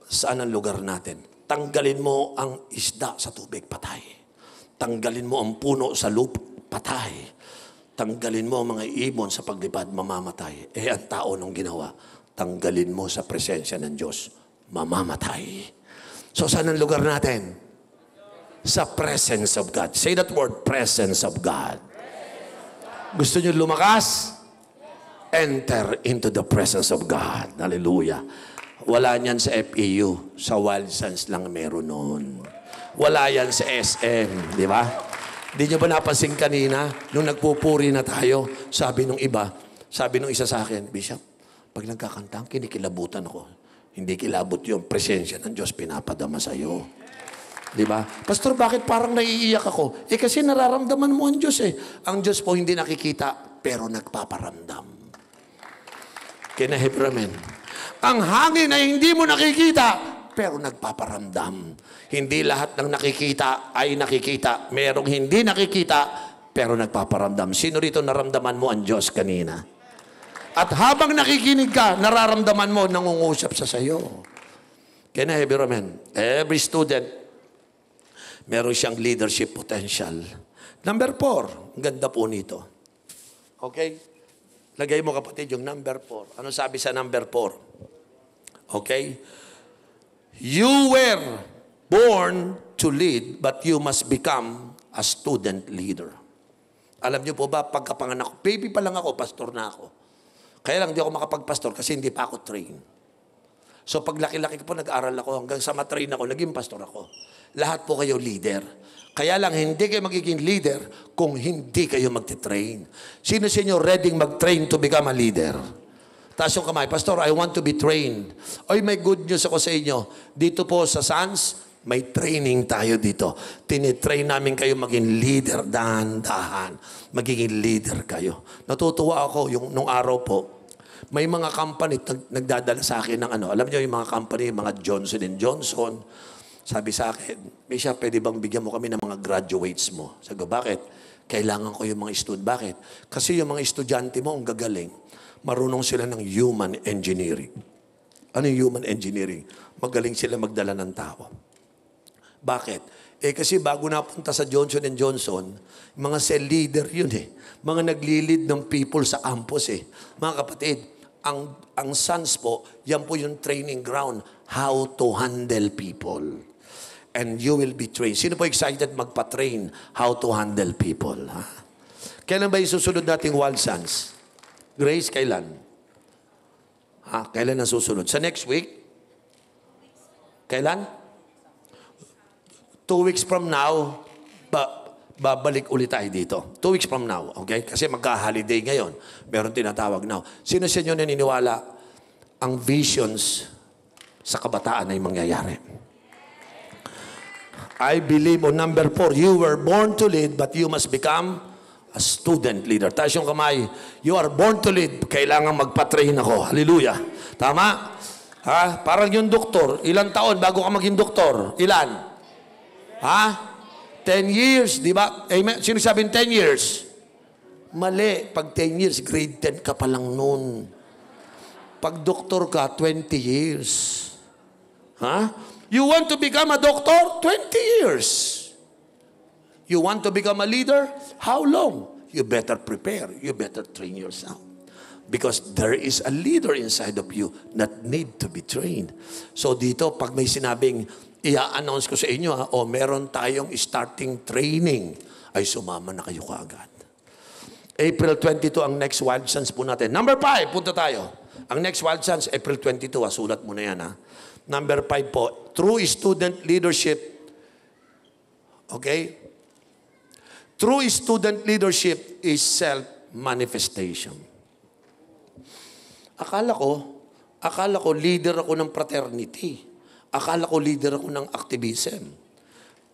Saan ang lugar natin? Tanggalin mo ang isda sa tubig, patay. Tanggalin mo ang puno sa lupa, patay. Tanggalin mo ang mga ibon sa paglipad, mamamatay. Ang tao nung ginawa, tanggalin mo sa presensya ng Diyos, mamamatay. So saan ang lugar natin? Sa presence of God. Say that word, presence of God. Gusto niyo lumakas? Enter into the presence of God. Hallelujah. Wala niyan sa FEU. Sa Wild Sons lang meron nun. Wala yan sa SM. Di ba? Di niyo ba napansin kanina, nung nagpupuri na tayo, sabi nung isa sa akin, Bishop, pag nagkakanta, kinikilabutan ako. Hindi kilabot yung presensya ng Diyos pinapadama sa iyo. Di ba? Pastor, bakit parang naiiyak ako? Kasi nararamdaman mo ang Diyos eh. Ang Diyos po hindi nakikita, pero nagpaparamdam. Kinahebramen. Ang hangin ay hindi mo nakikita, pero nagpaparamdam. Hindi lahat ng nakikita ay nakikita. Merong hindi nakikita, pero nagpaparamdam. Sino rito naramdaman mo ang Diyos kanina? At habang nakikinig ka, nararamdaman mo, nangungusap sa sayo. Kinahebramen. Every student, meron siyang leadership potential. Number 4, ang ganda po nito. Okay? Lagay mo kapatid yung number 4. Ano sabi sa number 4? Okay? You were born to lead, but you must become a student leader. Alam niyo po ba, pagkapanganak ko, baby pa lang ako, pastor na ako. Kaya lang di ako makapagpastor kasi hindi pa ako trained. So pag laki-laki ko po, nag-aral ako hanggang sa matrain ako, naging pastor ako. Lahat po kayo leader. Kaya lang hindi kayo magiging leader kung hindi kayo magtitrain. Sino sa inyo ready mag-train to become a leader? Taas yung kamay, Pastor, I want to be trained. Oy, may good news ako sa inyo. Dito po sa Sons, may training tayo dito. Tinitrain namin kayo maging leader, dahan-dahan. Magiging leader kayo. Natutuwa ako nung araw po, may mga company nagdadala sa akin ng ano. Alam niyo yung mga company, mga Johnson & Johnson. Sabi sa akin, Bishop, pwede bang bigyan mo kami ng mga graduates mo? Sabi ko, bakit? Kailangan ko yung mga student. Bakit? Kasi yung mga estudyante mo, ang gagaling. Marunong sila ng human engineering. Ano yung human engineering? Magaling sila magdala ng tao. Bakit? Kasi bago napunta sa Johnson & Johnson, mga cell leader yun eh. Mga nagli-lead ng people sa campus eh. Mga kapatid, ang Sons po, yan po yung training ground, how to handle people. And you will be trained. Sino po excited magpa-train how to handle people? Ha? Kailan ba yung susunod nating Wild Sons? Grace, kailan? Kailan ang susunod? Sa next week? Kailan? 2 weeks from now, babalik ulit tayo dito. 2 weeks from now, okay? Kasi magka-holiday ngayon. Meron tinatawag now. Sino sa inyo naniniwala ang visions sa kabataan ay mangyayari? I believe on number 4, you were born to lead, but you must become a student leader. Taas yung kamay. You are born to lead. Kailangan magpa-train ako. Hallelujah. Tama? Parang yung doktor. Ilang taon bago ka maging doktor? Ilan? 10 years, di ba? Amen. Sino sabing 10 years? Mali. Pag 10 years, grade 10 ka pa lang noon. Pag doktor ka, 20 years. You want to become a doctor? 20 years. You want to become a leader? How long? You better prepare. You better train yourself. Because there is a leader inside of you that need to be trained. So dito, pag may sinabing, i-announce ko sa inyo, meron tayong starting training, ay sumama na kayo kaagad. April 22 ang next Wild Sons po natin. Number 5, punta tayo. Ang next Wild Sons, April 22, sulat mo na yan. Number 5 po, true student leadership. Okay? True student leadership is self-manifestation. Akala ko leader ako ng fraternity. Akala ko leader ako ng activism.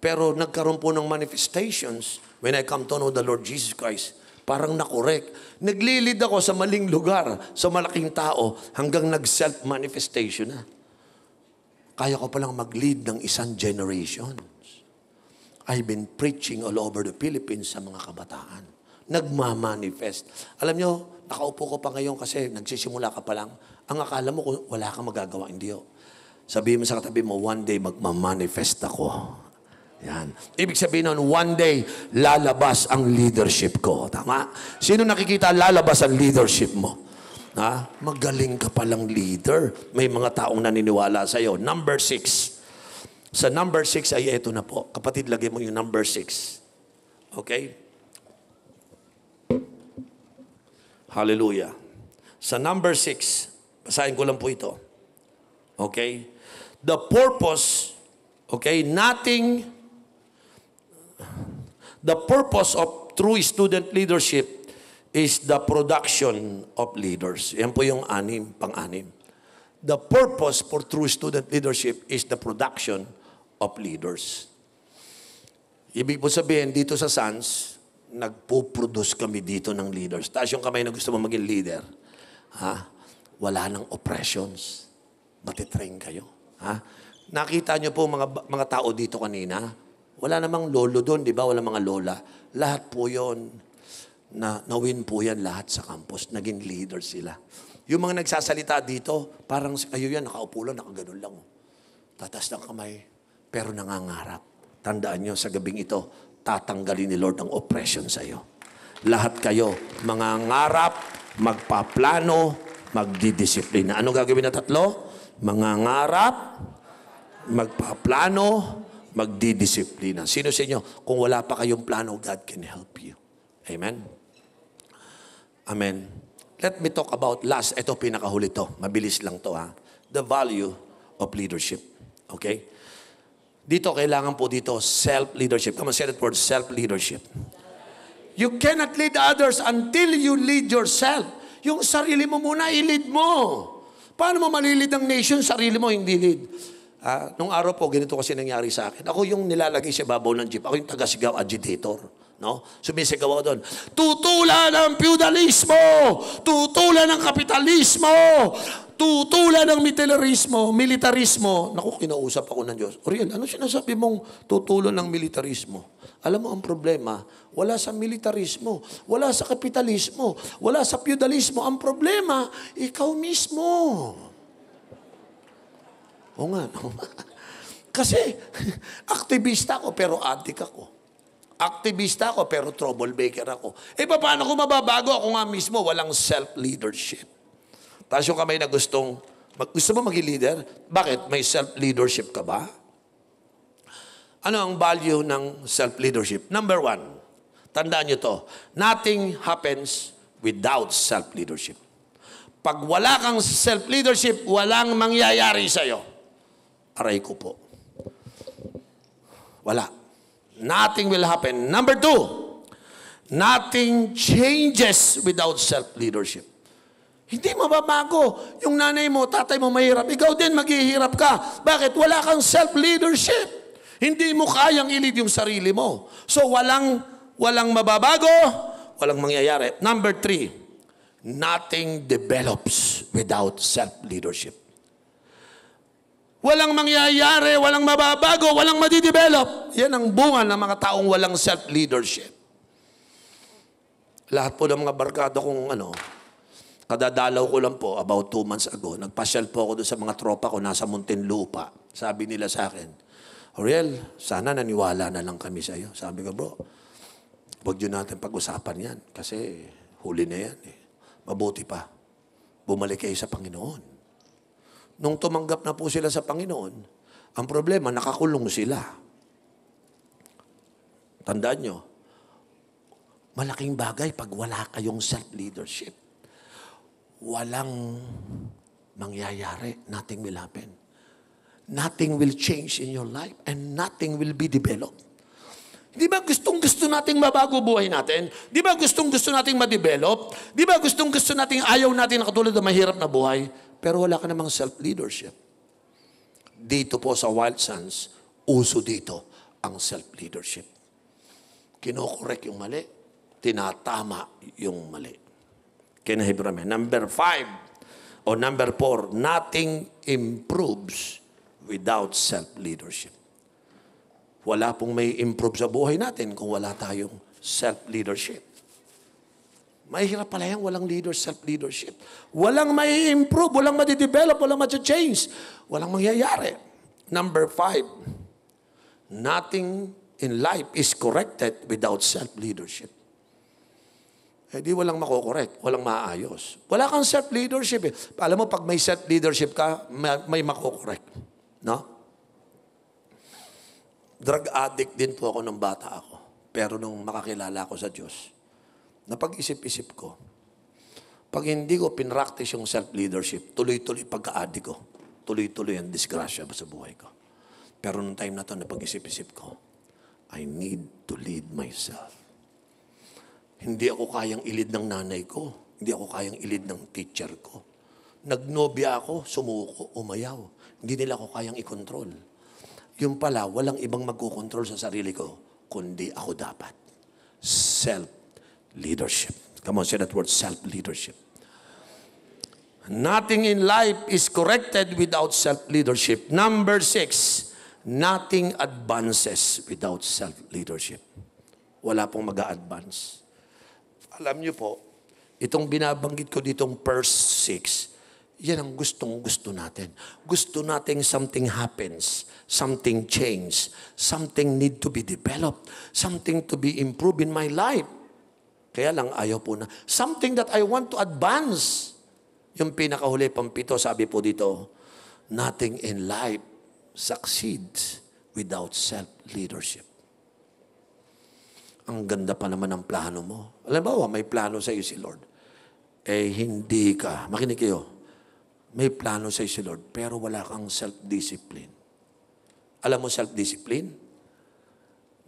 Pero nagkaroon po ng manifestations when I come to know the Lord Jesus Christ. Parang nakorek. Nagli-lead ako sa maling lugar, sa malaking tao, hanggang nag-self-manifestation na. Kaya ko palang mag-lead ng isang generation. I've been preaching all over the Philippines sa mga kabataan. Nagmamanifest. Alam nyo, nakaupo ko pa ngayon kasi nagsisimula ka pa lang. Ang akala mo kung wala kang magagawa, hindi o. Sabihin mo sa katabi mo, one day magmamanifest ako. Yan. Ibig sabihin nun, one day, lalabas ang leadership ko. Tama? Sino nakikita lalabas ang leadership mo? Ha? Magaling ka palang leader. May mga taong naniniwala sa'yo. Number 6. Sa number 6 ay eto na po. Kapatid, lagay mo yung number 6. Okay? Hallelujah. Sa number 6, basahin ko lang po ito. Okay? The purpose, okay, the purpose of true student leadership is the production of leaders. Yan po yung pang-anim. The purpose for true student leadership is the production of leaders. Ibig po sabihin, dito sa SANS, nagpo-produce kami dito ng leaders. Taas yung kamay na gusto mo maging leader. Ha? Wala nang oppressions. Matitrain kayo. Ha? Nakita nyo po mga tao dito kanina, wala namang lolo doon, di ba? Wala mga lola. Lahat po yon na-win po yan lahat sa campus. Naging leader sila. Yung mga nagsasalita dito, parang kayo yan, nakaupo lang, nakaganon lang. Tatas ng kamay, pero nangangarap. Tandaan nyo, sa gabing ito, tatanggalin ni Lord ang oppression sa iyo. Lahat kayo, mangangarap, magpaplano, magdidisiplina. Ano gagawin na tatlo? Mangangarap, magpaplano, magdidisiplina. Sino sa inyo? Kung wala pa kayong plano, God can help you. Amen? Amen. Let me talk about last. Ito, pinakahuli to. Mabilis lang to, ha? The value of leadership. Okay? Dito, kailangan po dito, self-leadership. Come on, say that word, self-leadership. You cannot lead others until you lead yourself. Yung sarili mo muna, i-lead mo. Paano mo malilid ang nation? Sarili mo, hindi lead. Nung araw po, ganito kasi nangyari sa akin. Ako yung nilalagay sa babaw ng jeep. Ako yung taga-sigaw agitator. No? Sumisigaw ako doon. Tutulan ng feudalismo! Tutulan ng kapitalismo! Tutulan ng militarismo. Naku, kinausap ako ng Diyos. Oriel, ano sinasabi mong tutulan ng militarismo? Alam mo, ang problema, wala sa militarismo, wala sa kapitalismo, wala sa feudalismo. Ang problema, ikaw mismo. O nga, no? Kasi, aktivista ako pero adik ako. Aktivista ako pero troublemaker ako. Paano ko mababago? Ako nga mismo, walang self-leadership. Tapos yung kamay na gusto mo maging leader? Bakit? May self-leadership ka ba? Ano ang value ng self-leadership? Number 1, tandaan nyo to, nothing happens without self-leadership. Pag wala kang self-leadership, walang mangyayari sa'yo. Aray ko po. Wala. Nothing will happen. Number 2, nothing changes without self-leadership. Hindi mababago. Yung nanay mo, tatay mo mahirap, ikaw din maghihirap ka. Bakit? Wala kang self-leadership. Hindi mo kayang ilid yung sarili mo. So walang mababago, walang mangyayari. Number 3, nothing develops without self-leadership. Walang mangyayari, walang mababago, walang madidevelop. Yan ang bunga ng mga taong walang self-leadership. Lahat po ng mga barkada kong kadadalaw ko lang po about 2 months ago. Nagpasyal po ako doon sa mga tropa ko nasa Muntinlupa. Sabi nila sa akin, Oriel, sana naniwala na lang kami sa iyo. Sabi ko, bro, huwag yun natin pag-usapan yan kasi huli na yan. Mabuti pa, bumalik kayo sa Panginoon. Nung tumanggap na po sila sa Panginoon, ang problema, nakakulong sila. Tandaan nyo, malaking bagay pag wala kayong self-leadership. Walang mangyayari. Nothing will happen. Nothing will change in your life and nothing will be developed. Di ba gustong-gusto nating mabago buhay natin? Di ba gustong-gusto nating ma-develop? Di ba gustong-gusto nating ayaw natin na katulad ng mahirap na buhay? Pero wala ka namang self-leadership. Dito po sa Wild Sons, uso dito ang self-leadership. Kinokorek yung mali, tinatama yung mali. Kinahibrame. Number 5 o number 4, nothing improves without self-leadership. Wala pong may improve sa buhay natin kung wala tayong self-leadership. Mahirap pala yan, walang self-leadership. Walang may improve, walang madidevelop, walang ma-change. Walang mangyayari. Number 5, nothing in life is corrected without self-leadership. Eh di walang makokorek, walang maayos. Wala kang self-leadership eh. Alam mo, pag may self-leadership ka, may makokorek. No? Drug addict din po ako nung bata ako. Pero nung makakilala ko sa Diyos, napag-isip-isip ko, pag hindi ko pinractice yung self-leadership, tuloy-tuloy pagka-addict ko, tuloy-tuloy ang disgrasya sa buhay ko. Pero nung time na to, napag-isip-isip ko, I need to lead myself. Hindi ako kayang ilid ng nanay ko. Hindi ako kayang ilid ng teacher ko. Nagnobya ako, sumuko, umayaw. Hindi nila ako kayang i-control. Yung pala, walang ibang magkukontrol sa sarili ko, kundi ako dapat. Self-leadership. Come on, say that word, self-leadership. Nothing in life is corrected without self-leadership. Number 6, nothing advances without self-leadership. Wala pong mag-a-advance. Alam niyo po, itong binabanggit ko ditong verse 6, yan ang gustong-gusto natin. Gusto nating something happens, something change, something need to be developed, something to be improved in my life. Kaya lang ayaw po na. Something that I want to advance. Yung pinakahuli, pampito, sabi po dito, nothing in life succeeds without self-leadership. Ang ganda pa naman ng plano mo. Alam mo, may plano sa iyo si Lord. Eh, hindi ka. Makinig kayo. May plano sa iyo si Lord, pero wala kang self-discipline. Alam mo self-discipline?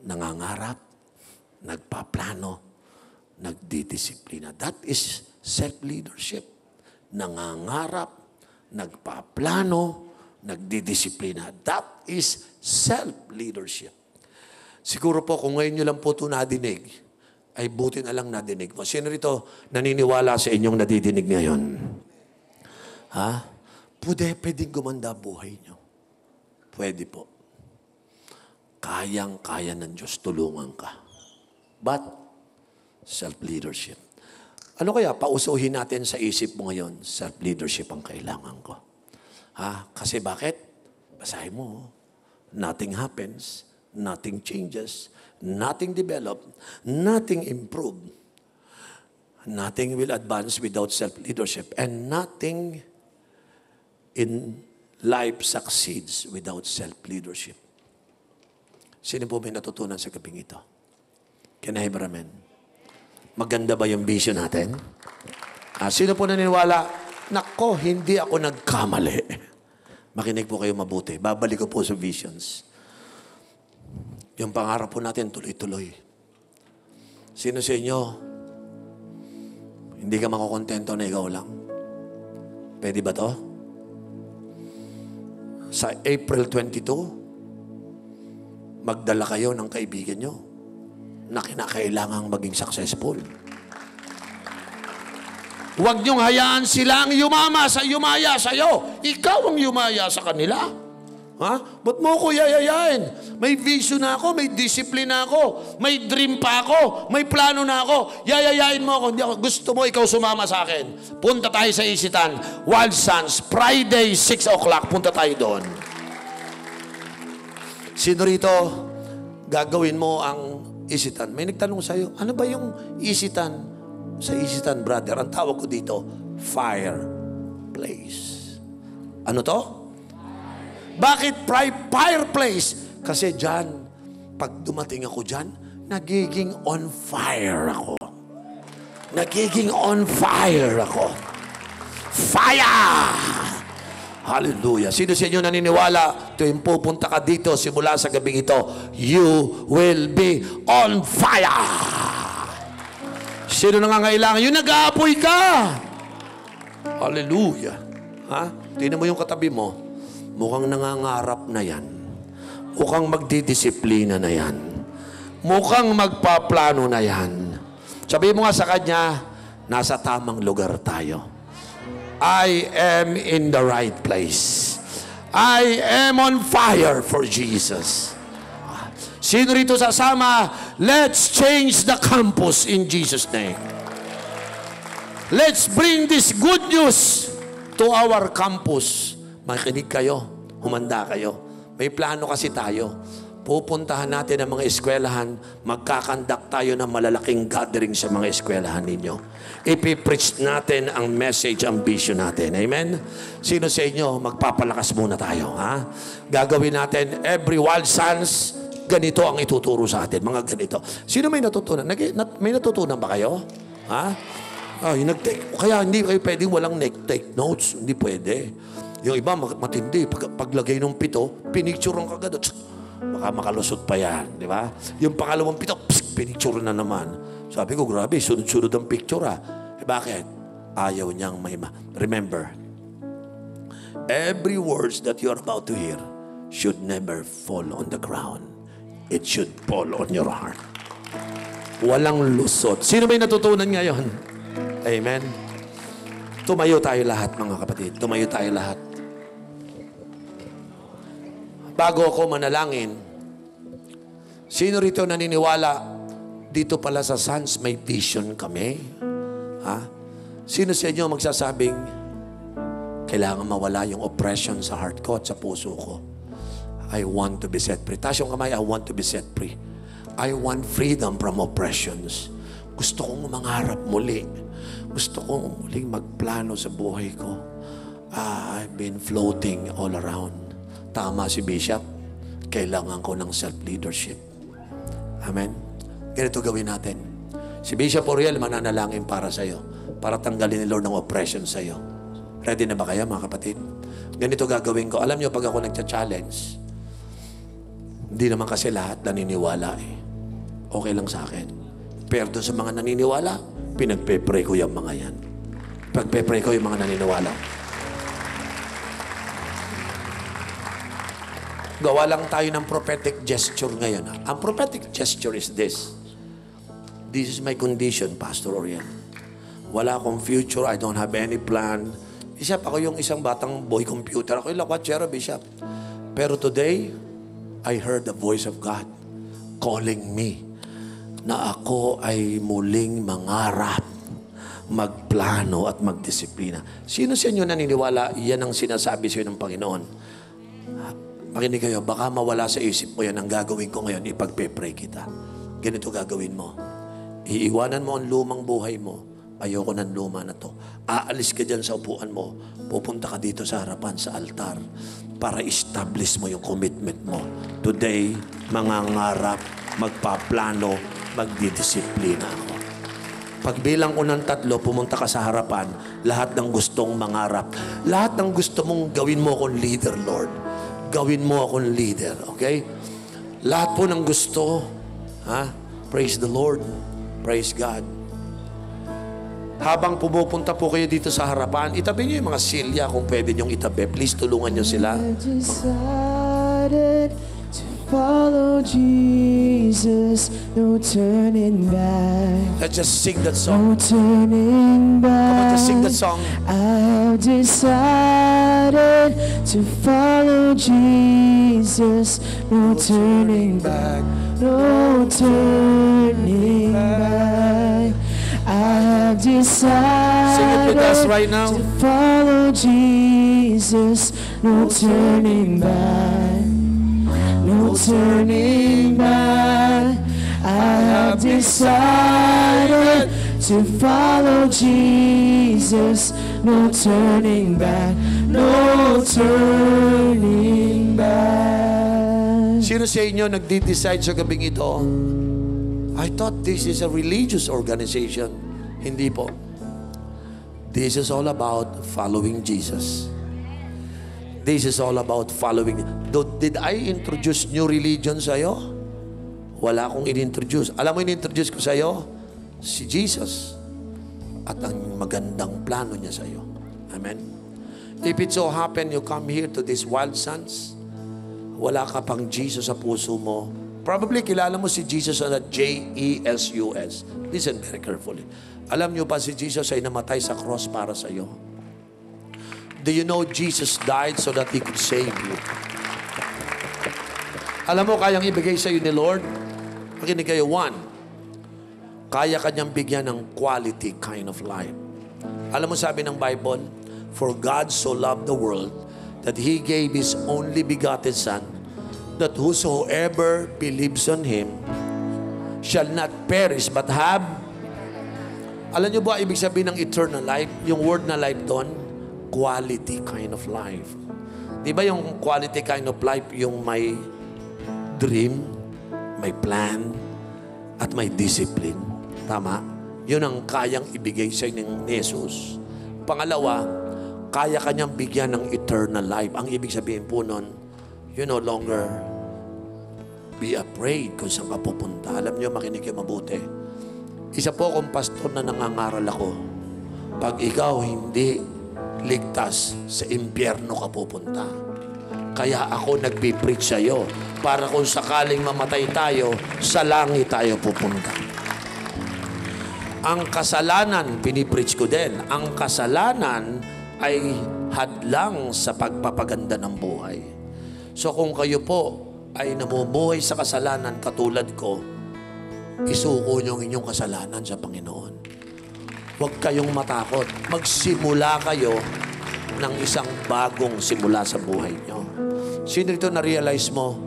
Nangangarap, nagpaplano, nagdidisiplina. That is self-leadership. Nangangarap, nagpaplano, nagdidisiplina. That is self-leadership. Siguro po, kung ngayon nyo lang po ito nadinig, ay buti na lang nadinig mo. Sino rito naniniwala sa inyong nadidinig ngayon? Ha? Pwedeng gumanda buhay nyo. Pwede po. Kayang-kaya ng Diyos, tulungan ka. But, self-leadership. Ano kaya, pausuhin natin sa isip mo ngayon, self-leadership ang kailangan ko. Ha? Kasi bakit? Basahin mo. Nothing happens. Nothing changes, nothing developed, nothing improved. Nothing will advance without self-leadership, and nothing in life succeeds without self-leadership. Sino po may natutunan sa gabing ito? Can I have amen? Maganda ba yung vision natin? Sino po naniniwala? Nako, hindi ako nagkamali. Makinig po kayo mabuti. Babalik ko po sa visions. Yung pangarap po natin, tuloy-tuloy. Sino sa inyo, hindi ka makukontento na ikaw lang? Pwede ba to? Sa April 22, magdala kayo ng kaibigan nyo na kinakailangang maging successful. Huwag niyong hayaan silang yumaya sa'yo. Ikaw ang yumaya sa kanila. Ha? Ba't mo ko yayayain? May vision na ako, may discipline na ako, may dream pa ako, may plano na ako. Yayayain mo ako. Hindi ako. Gusto mo ikaw sumama sa akin. Punta tayo sa Isitan. Wild Suns. Friday, 6 o'clock. Punta tayo doon. Sino rito gagawin mo ang Isitan? May nagtanong sa'yo, ano ba yung Isitan? Sa Isitan, brother, ang tawag ko dito, fireplace. Ano to? Bakit fireplace? Kasi dyan, pag dumating ako dyan, nagiging on fire ako. Nagiging on fire ako. Fire! Hallelujah. Sino sa inyo naniniwala, tuwing pupunta ka dito, simula sa gabing ito, you will be on fire. Sino nangangailangan? Yung nag-aapoy ka. Hallelujah. Ha? Tingnan mo yung katabi mo. Mukhang nangangarap na yan. Mukhang magdidisiplina na yan. Mukhang magpaplano na yan. Sabihin mo nga sa kanya, nasa tamang lugar tayo. I am in the right place. I am on fire for Jesus. Sino rito sasama? Let's change the campus in Jesus' name. Let's bring this good news to our campus. Makinig kayo. Humanda kayo. May plano kasi tayo. Pupuntahan natin ang mga eskwelahan, magkakandak tayo ng malalaking gathering sa mga eskwelahan ninyo. Ipipreach natin ang message, ang vision natin. Amen? Sino sa inyo, magpapalakas muna tayo. Ha? Gagawin natin, every Wild Sons, ganito ang ituturo sa atin. Mga ganito. Sino may natutunan? May natutunan ba kayo? Ha? Kaya hindi kayo pwedeng walang take notes. Hindi pwede. Yung iba, matindi. Paglagay ng 7, pinicture ang kagad. Baka makalusot pa yan, di ba? Yung pangalawang 7, pinicture na naman. Sabi ko, grabe, sunod-sunod ang picture bakit? Ayaw niyang may Remember, every words that you're about to hear should never fall on the ground. It should fall on your heart. Walang lusot. Sino may natutunan ngayon? Amen? Tumayo tayo lahat, mga kapatid. Tumayo tayo lahat. Bago ako manalangin, sino rito naniniwala, dito pala sa Sons may vision kami? Ha? Sino sa inyo magsasabing, kailangan mawala yung oppression sa heart ko at sa puso ko? I want to be set free. Taas yung kamay, I want to be set free. I want freedom from oppressions. Gusto kong mangarap muli. Gusto kong muling magplano sa buhay ko. I've been floating all around. Tama si Bishop, kailangan ko ng self-leadership. Amen? Ganito gawin natin. Si Bishop Oriel mananalangin para sa'yo, para tanggalin ni Lord ng oppression sa'yo. Ready na ba kayo, mga kapatid? Ganito gagawin ko. Alam nyo, pag ako nagcha-challenge, hindi naman kasi lahat naniniwala Okay lang sa akin. Pero doon sa mga naniniwala, pinagpe-pray ko yung mga yan. Pagpe-pray ko yung mga naniniwala. Gawa lang tayo ng prophetic gesture ngayon. Ang prophetic gesture is this. This is my condition, Pastor Oriel. Wala akong future. I don't have any plan. Bishop, ako yung isang batang boy computer. Ako yung lakwatsero, Bishop. Pero today, I heard the voice of God calling me na ako ay muling mangarap, magplano at magdisiplina. Sino sa inyo naniniwala, yan ang sinasabi sa inyo ng Panginoon? Makinig kayo, baka mawala sa isip mo yan ang gagawin ko ngayon, ipagpe-pray kita. Ganito gagawin mo. Iiwanan mo ang lumang buhay mo. Ayoko ng luma na to. Aalis ka dyan sa upuan mo. Pupunta ka dito sa harapan, sa altar, para establish mo yung commitment mo. Today, mangangarap, magpaplano, magdidisiplina ako. Pagbilang ko ng 3, pumunta ka sa harapan, lahat ng gustong mangarap. Lahat ng gusto mong gawin mo akong leader, Lord. Gawin mo akong leader, okay? Lahat po ng gusto, praise the Lord, praise God. Habang pumupunta po kayo dito sa harapan, itabi niyo yung mga silya kung pwede niyong itabi. Please, tulungan niyo sila. I decided to follow Jesus, no turning back. Let's just sing that song. No turning back. Come on, just sing that song. I've decided to follow Jesus, no turning back, no turning back. I have decided Sing it with us right now. to follow Jesus, no turning back, no turning back. I have decided to follow Jesus, no turning back, no turning back. Sino sa inyo nagdi-decide sa gabing ito? I thought this is a religious organization. Hindi po. This is all about following Jesus. This is all about following. Did I introduce new religion sa'yo? Wala akong in-introduce. Alam mo in-introduce ko sa'yo? Si Jesus. At ang magandang plano niya sa'yo. Amen? If it so happen you come here to these Wild Sons, wala ka pang Jesus sa puso mo, probably kilala mo si Jesus na J-E-S-U-S. Listen very carefully. Alam niyo ba si Jesus ay namatay sa cross para sa iyo? Do you know Jesus died so that He could save you? Alam mo, kayang ibigay sa iyo ni Lord? Makinig kayo. One, kaya kanyang bigyan ng quality kind of life. Alam mo, sabi ng Bible, for God so loved the world that He gave His only begotten Son, that whosoever believes on Him shall not perish but have. Alam niyo ba ibig sabihin ng eternal life? Yung word na life doon, quality kind of life. Di ba yung quality kind of life, yung may dream, may plan, at may discipline? Tama? Yun ang kayang ibigay sa inyo ni Jesus. Pangalawa, kaya kanyang bigyan ng eternal life. Ang ibig sabihin po nun, you no longer be afraid kung saan ka pupunta. Alam niyo, makinig kayo mabuti. Isa po akong pastor na nangangaral ako. Pag ikaw hindi ligtas, sa impyerno ka pupunta. Kaya ako nagpipreach sa iyo para kung sakaling mamatay tayo, sa langit tayo pupunta. Ang kasalanan, pinipreach ko din, ang kasalanan ay hadlang sa pagpapaganda ng buhay. So kung kayo po ay namumuhay sa kasalanan katulad ko, isuko niyo ang inyong kasalanan sa Panginoon. Huwag kayong matakot. Magsimula kayo ng isang bagong simula sa buhay niyo. Sino ito na-realize mo?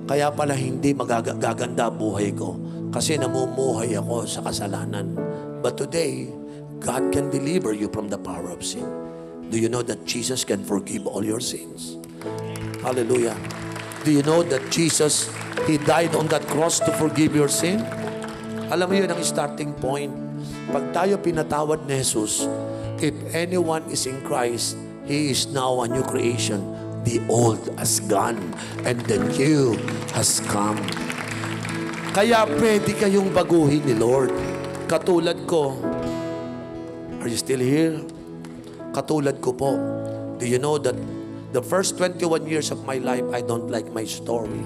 Kaya pala hindi magaganda buhay ko kasi namumuhay ako sa kasalanan. But today, God can deliver you from the power of sin. Do you know that Jesus can forgive all your sins? Hallelujah. Do you know that Jesus, He died on that cross to forgive your sin? Alam mo yun ang starting point. Pag tayo pinatawad ni Jesus, if anyone is in Christ, he is now a new creation. The old has gone and the new has come. Kaya pwede kayong baguhin ni Lord. Katulad ko. Are you still here? Katulad ko po. Do you know that the first 21 years of my life, I don't like my story.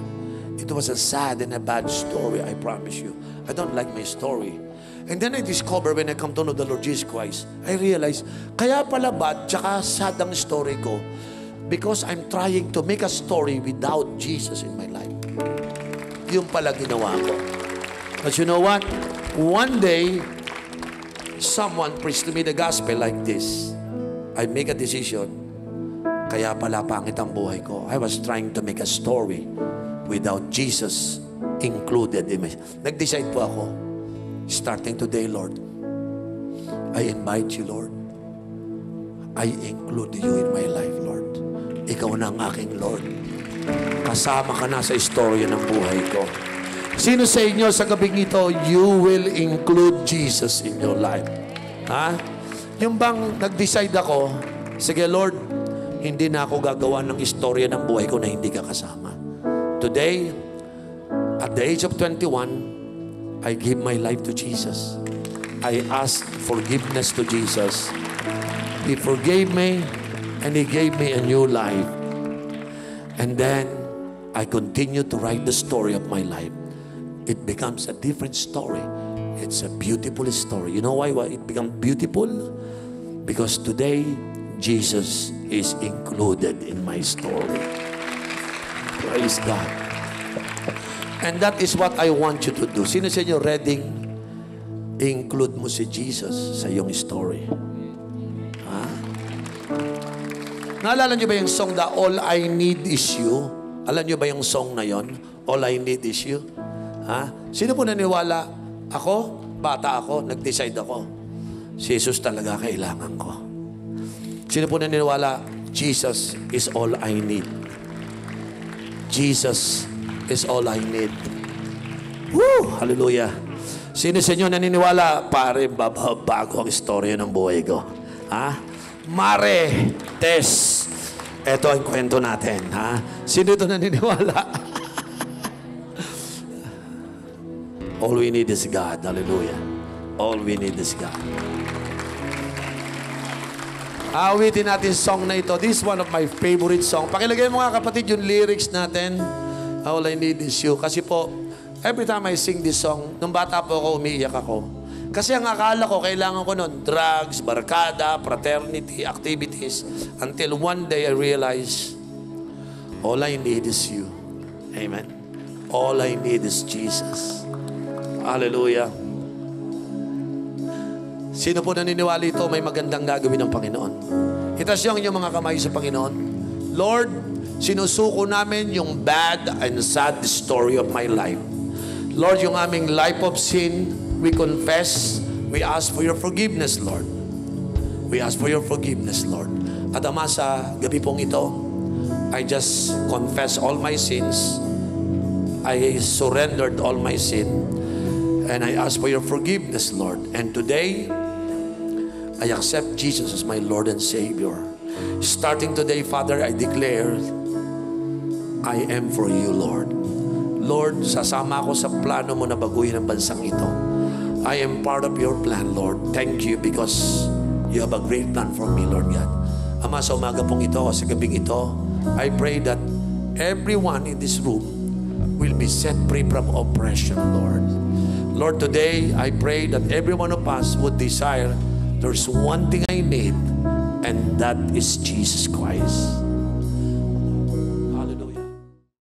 It was a sad and a bad story, I promise you. I don't like my story. And then I discovered when I come to know the Lord Jesus Christ, I realized, kaya pala bad, tsaka sad ang story ko. Because I'm trying to make a story without Jesus in my life. Yung pala ginawa ko. But you know what? One day, someone preached to me the gospel like this. I make a decision. Kaya pala pangit ang buhay ko. I was trying to make a story without Jesus included in my... Nag-decide po ako. Starting today, Lord, I invite you, Lord. I include you in my life, Lord. Ikaw na ang aking Lord. Kasama ka na sa istorya ng buhay ko. Sino sa inyo sa gabing ito, you will include Jesus in your life? Ha? Yung bang nag-decide ako, sige Lord, hindi na ako gagawa ng istorya ng buhay ko na hindi ka kasama. Today, at the age of 21, I give my life to Jesus. I ask forgiveness to Jesus. He forgave me and He gave me a new life. And then, I continue to write the story of my life. It becomes a different story. It's a beautiful story. You know why it becomes beautiful? Because today, Jesus is included in my story. Praise God. And that is what I want you to do. Sino sa inyo ready? Include mo si Jesus sa iyong story. Ha? Naalala niyo ba yung song na All I Need Is You? Alam niyo ba yung song na yon? All I Need Is You? Ha? Sino po naniwala? Ako, bata ako, nag-decide ako. Si Jesus talaga kailangan ko. Sino po naniniwala? Jesus is all I need. Jesus is all I need. Woo! Hallelujah. Sino sa inyo naniniwala? Pare, bago ang istorya ng buhay ko. Ha? Mare, Tess. Ito ang kwento natin. Ha? Sino ito naniniwala? All we need is God. Hallelujah. All we need is God. Awitin natin song na ito. This is one of my favorite song. Pakilagay mo nga kapatid yung lyrics natin. All I need is you. Kasi po, every time I sing this song, nung bata po ako, umiiyak ako. Kasi ang akala ko, kailangan ko nun, drugs, barkada, fraternity, activities. Until one day I realized, all I need is you. Amen. All I need is Jesus. Hallelujah. Sino po naniniwala ito may magandang gagawin ng Panginoon? Itaas niyo ang inyong mga kamay sa Panginoon. Lord, sinusuko namin yung bad and sad story of my life. Lord, yung aming life of sin, we confess, we ask for your forgiveness, Lord. We ask for your forgiveness, Lord. At Ama, sa gabi pong ito, I just confess all my sins. I surrendered all my sin. And I ask for your forgiveness, Lord. And today, I accept Jesus as my Lord and Savior. Starting today, Father, I declare, I am for you, Lord. Lord, sasama ako sa plano mo na baguhin ang bansang ito. I am part of your plan, Lord. Thank you because you have a great plan for me, Lord God. Ama, sa umaga pong ito, sa gabing ito, I pray that everyone in this room will be set free from oppression, Lord. Lord, today, I pray that every one of us would desire, there's one thing I need, and that is Jesus Christ.